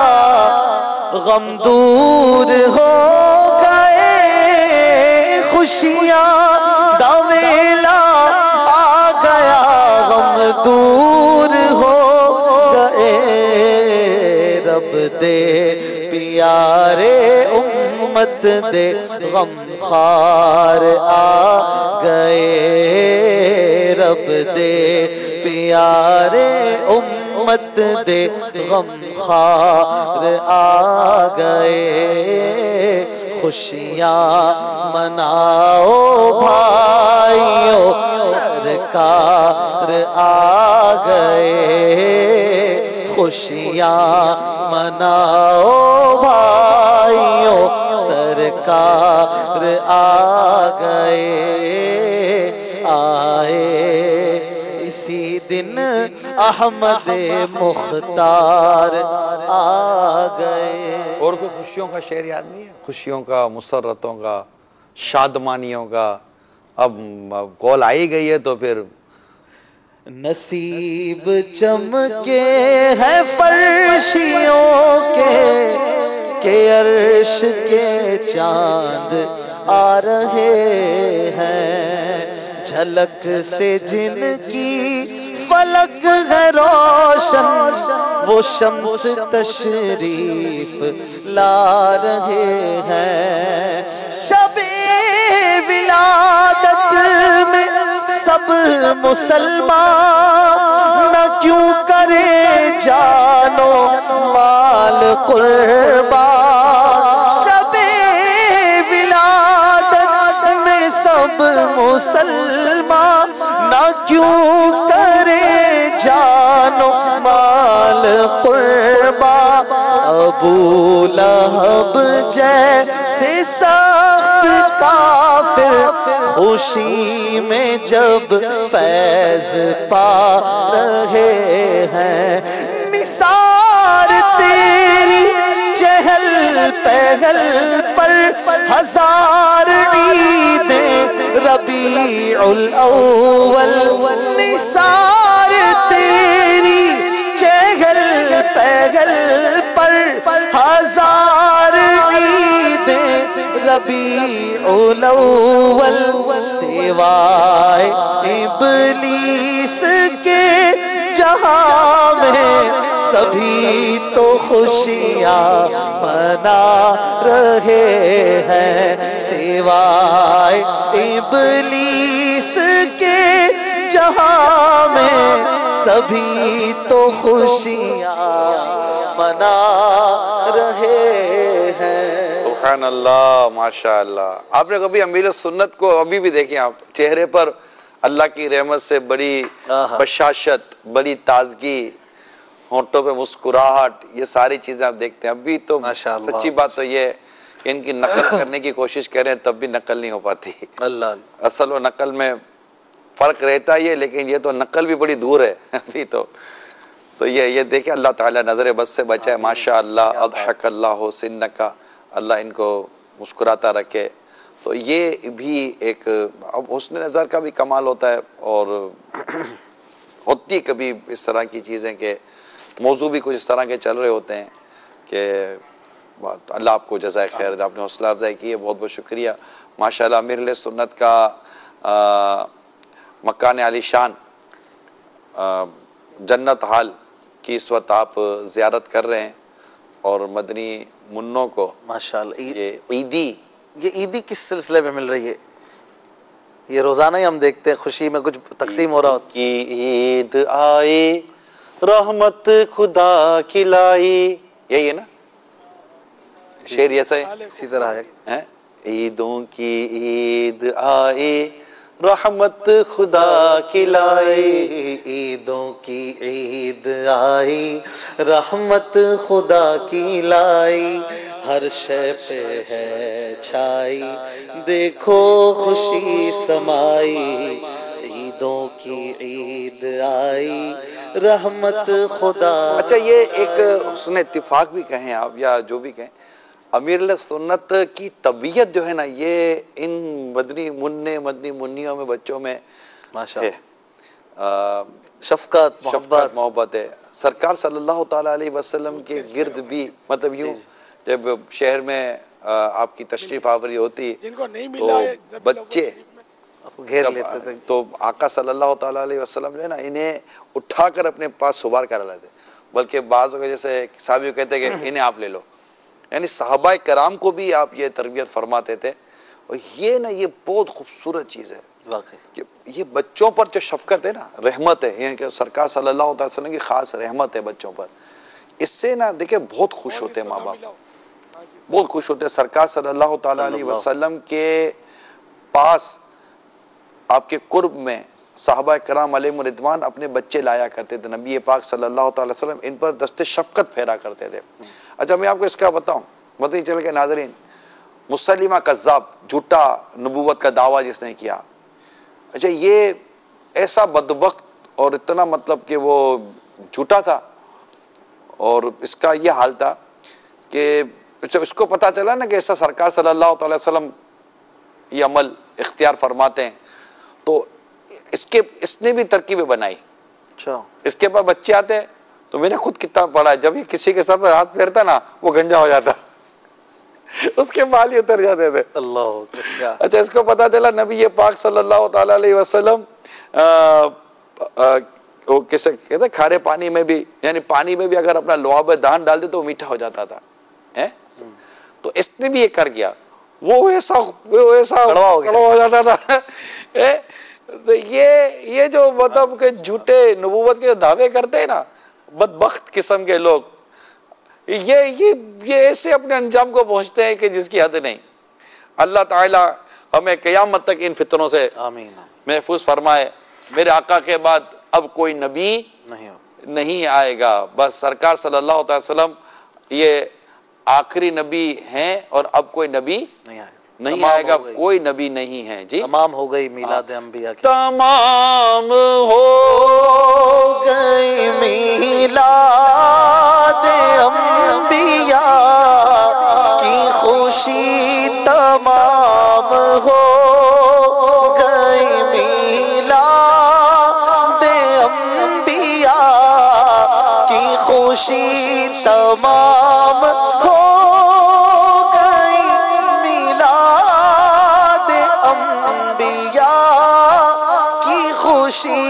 गम दूर हो गए। खुशियां दा वेला आ गया, गम दूर हो गए। रब दे प्यारे उम्मत दे गम खार आ गए। रब दे प्यारे उम्मत दे गम खार आ गए। खुशियां मनाओ भाइयों, सरकार आ गए। खुशियां मनाओ भाइयों, सरकार आ गए। आए इसी दिन अहमद मुख्तार आ गए। और कोई खुशियों का शेर याद नहीं है? खुशियों का, मुसर्रतों का, शादमानियों का। अब कॉल आई गई है तो फिर नसीब चमके हैं फर्शियों के अर्श के चांद आ रहे हैं। झलक से जिनकी फलक है रोशन, वो शम्स तशरीफ ला रहे हैं। शबे विलादत में सब मुसलमान न क्यों करे जानो माल कुर्बान। जानो माल कुर्बा, अबू लहब जैसे सख्त काफिर खुशी में जब फैज पा रहे हैं। निसार तेरी चहल पहल पर हजार ईदें रबीउल अव्वल, निसार तेरी चहल पहल पर हजार ईदें रबीउल अव्वल, सिवाय इब्लीस के जहां में सभी तो खुशियां मना रहे हैं। सिवाय इब्लीस के जहां में सभी तो खुशियां मना रहे हैं। सुभान अल्लाह, माशा अल्लाह। आपने कभी अमीर सुन्नत को अभी भी देखें, आप चेहरे पर अल्लाह की रहमत से बड़ी बशाशत, बड़ी ताजगी, होंठों पे मुस्कुराहट, ये सारी चीजें आप देखते हैं। अभी तो सच्ची बात तो ये इनकी नकल करने की कोशिश करें तब भी नकल नहीं हो पाती। अल्लाह, असल और नकल में फर्क रहता ही है, लेकिन ये तो नकल भी बड़ी दूर है अभी तो ये देखें, अल्लाह ताला नजर बस से बचाए। माशा अल्लाह, अदहकल्लाहु सिन्नका, अल्लाह इनको मुस्कुराता रखे। तो ये भी एक अब हुस्न नज़र का भी कमाल होता है, और होती कभी इस तरह की चीजें के मौजू भी कुछ इस तरह के चल रहे होते हैं कि अल्लाह आपको जज़ाए खैर दे, आपने हौसला अफजाई की है, बहुत बहुत शुक्रिया। माशाअल्लाह अमीर सुन्नत का मकान आलीशान जन्नत हाल की इस वक्त आप ज़ियारत कर रहे हैं, और मदनी मुन्नों को माशाअल्लाह ये ईदी किस सिलसिले में मिल रही है? ये रोजाना ही हम देखते हैं, खुशी में कुछ तकसीम हो रहा होता कि ईद आई रहमत खुदा खिलाई, यही है ना शेर? ऐसा है, इसी तरह है। ईदों की ईद आई रहमत खुदा खिलाई, ईदों की ईद आई रहमत खुदा की लाई, हर शय पे है छाई देखो खुशी समाई, ईदों की ईद आई रहमत खुदा। अच्छा, ये एक उसने इत्तिफाक भी कहें आप या जो भी कहें, अमीर सुन्नत की तबीयत जो है ना, ये इन मदनी मुन्नियों में, बच्चों में माशाअल्लाह शफकत मोहब्बत है। सरकार सल्लल्लाहु ताला अलैहि वसल्लम के गिर्द भी, मतलब यूं जब शहर में आपकी तशरीफ आवरी होती तो बच्चे घेर लेते थे, तो आका सल्लल्लाहु ताला अलैहि वसल्लम जो है ना, इन्हें उठाकर अपने पास सुबार करा लेते, बल्कि बाज़ लोग जैसे साहबी कहते कि इन्हें आप ले लो, यानी सहाबाए कराम को भी आप ये तरबियत फरमाते थे। और ये ना, ये बहुत खूबसूरत चीज़ है वाकई, ये बच्चों पर जो शफकत है ना, रहमत है, यानी कि सरकार सल्लल्लाहु अलैहि वसल्लम की खास रहमत है बच्चों पर। इससे ना देखिए बहुत खुश होते हैं माँ बाप, बहुत खुश होते हैं। सरकार सल्लल्लाहु ताला अलैहि वसल्लम के पास आपके कुर्ब में साहबा कराम अलैहिम रिदवान अपने बच्चे लाया करते थे। नबी पाक सल्लल्लाहु अलैहि वसल्लम इन पर दस्ते शफकत फेरा करते थे। अच्छा, मैं आपको इसका बताऊं, बताइए चल के नाज़रीन, मुसलिमा कज़्ज़ाब, झूठा नबूवत का दावा जिसने किया, अच्छा ये ऐसा बदबख्त और इतना मतलब कि वो झूठा था, और इसका ये हाल था कि जब इसको पता चला ना कि ऐसा सरकार सल्लल्लाहु अलैहि वसल्लम ये अमल इख्तियार फरमाते हैं, तो इसने भी तरकीबें बनाई। अच्छा, इसके पास बच्चे आते हैं तो मैंने खुद किताब पढ़ा है, जब ये किसी के सर पर हाथ फेरता ना, वो गंजा हो जाता उसके बाल ही उतर जाते थे। अल्लाह। अच्छा, इसको पता चला नबी पाक सल्लल्लाहु ताला अलैहि वसल्लम वो कैसे कहते खारे पानी में भी, यानी पानी में भी अगर अपना लुआब दान डाल दे तो वो मीठा हो जाता था, है? तो इसने भी ये कर गया, वो ऐसा कड़वा हो जाता था तो ये जो मतलब के झूठे नबूवत के दावे करते हैं ना, बदबख्त किस्म के लोग, ये ऐसे अपने अंजाम को पहुंचते हैं कि जिसकी हद नहीं। अल्लाह ताला हमें क़यामत तक इन फितनों से आमीन महफूज फरमाए। मेरे आका के बाद अब कोई नबी नहीं हो, नहीं आएगा। बस सरकार सल्लल्लाहु अलैहि वसल्लम ये आखिरी नबी हैं और अब कोई नबी नहीं आएगा, कोई नबी नहीं है जी। तमाम हो गई मीलाद अंबिया की, तमाम हो गई मीलाद अंबिया की खुशी, तमाम हो गई मीलाद अंबिया की खुशी, तमाम हो गई मीलाद अंबिया की खुशी।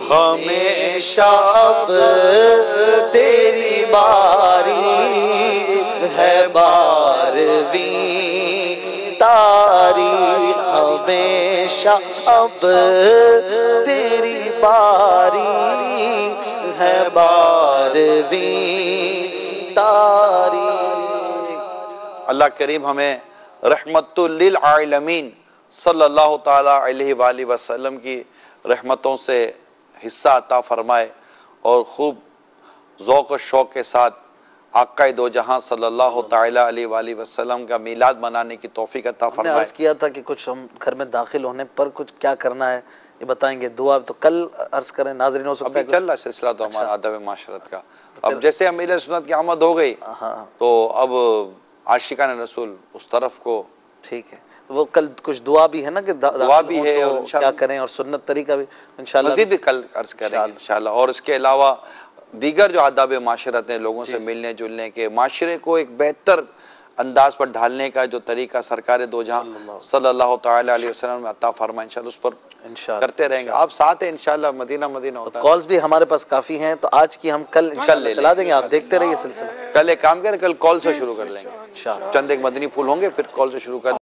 हमेशा अब तेरी बारी है बारवीं तारी, हमेशा अब तेरी बारी है बारवीं तारी। अल्लाह करीम हमें रहमतुल लिल आलमीन सल्लल्लाहु ताला अलैहि वसल्लम की रहमतों से हिस्सा अता फरमाए और खूब ज़ौक़ शौक़ के साथ आक़ाए दो जहां सल्लल्लाहु ताला अलैहि वसल्लम का मीलाद मनाने की तौफीक अता फरमाए। अर्ज किया था कि कुछ हम घर में दाखिल होने पर कुछ क्या करना है ये बताएंगे, दुआ तो कल अर्ज करें नाज़रीन। हो सकता है चल रहा सिलसिला तो हमारा अदब माशरत का। अब जैसे अमीर सुन्नत की आमद हो गई तो अब आशिकान रसूल उस तरफ को, ठीक है। तो वो कल कुछ दुआ भी है ना कि दुआ भी है तो और क्या करें, और सुन्नत तरीका भी इंशाल्लाह मज़ीद भी कल अर्ज करेंगे इंशाल्लाह। और इसके अलावा दीगर जो आदाब माशरत हैं, लोगों से मिलने जुलने के, माशरे को एक बेहतर अंदाज पर ढालने का जो तरीका सरकार दो जहां सल्लल्लाहु ताला अलैहि वसल्लम ने अता फरमा, इंशाल्लाह उस पर करते रहेंगे। आप साथ हैं इंशाल्लाह, मदीना मदीना होता है। कॉल्स भी हमारे पास काफी हैं, तो आज की हम कल इंशाल्लाह चला देंगे, आप देखते रहिए सिलसिला। कल एक काम करें, कल कॉल से शुरू कर लेंगे इंशाल्लाह। चंद एक मदनी फूल होंगे, फिर कॉल से शुरू कर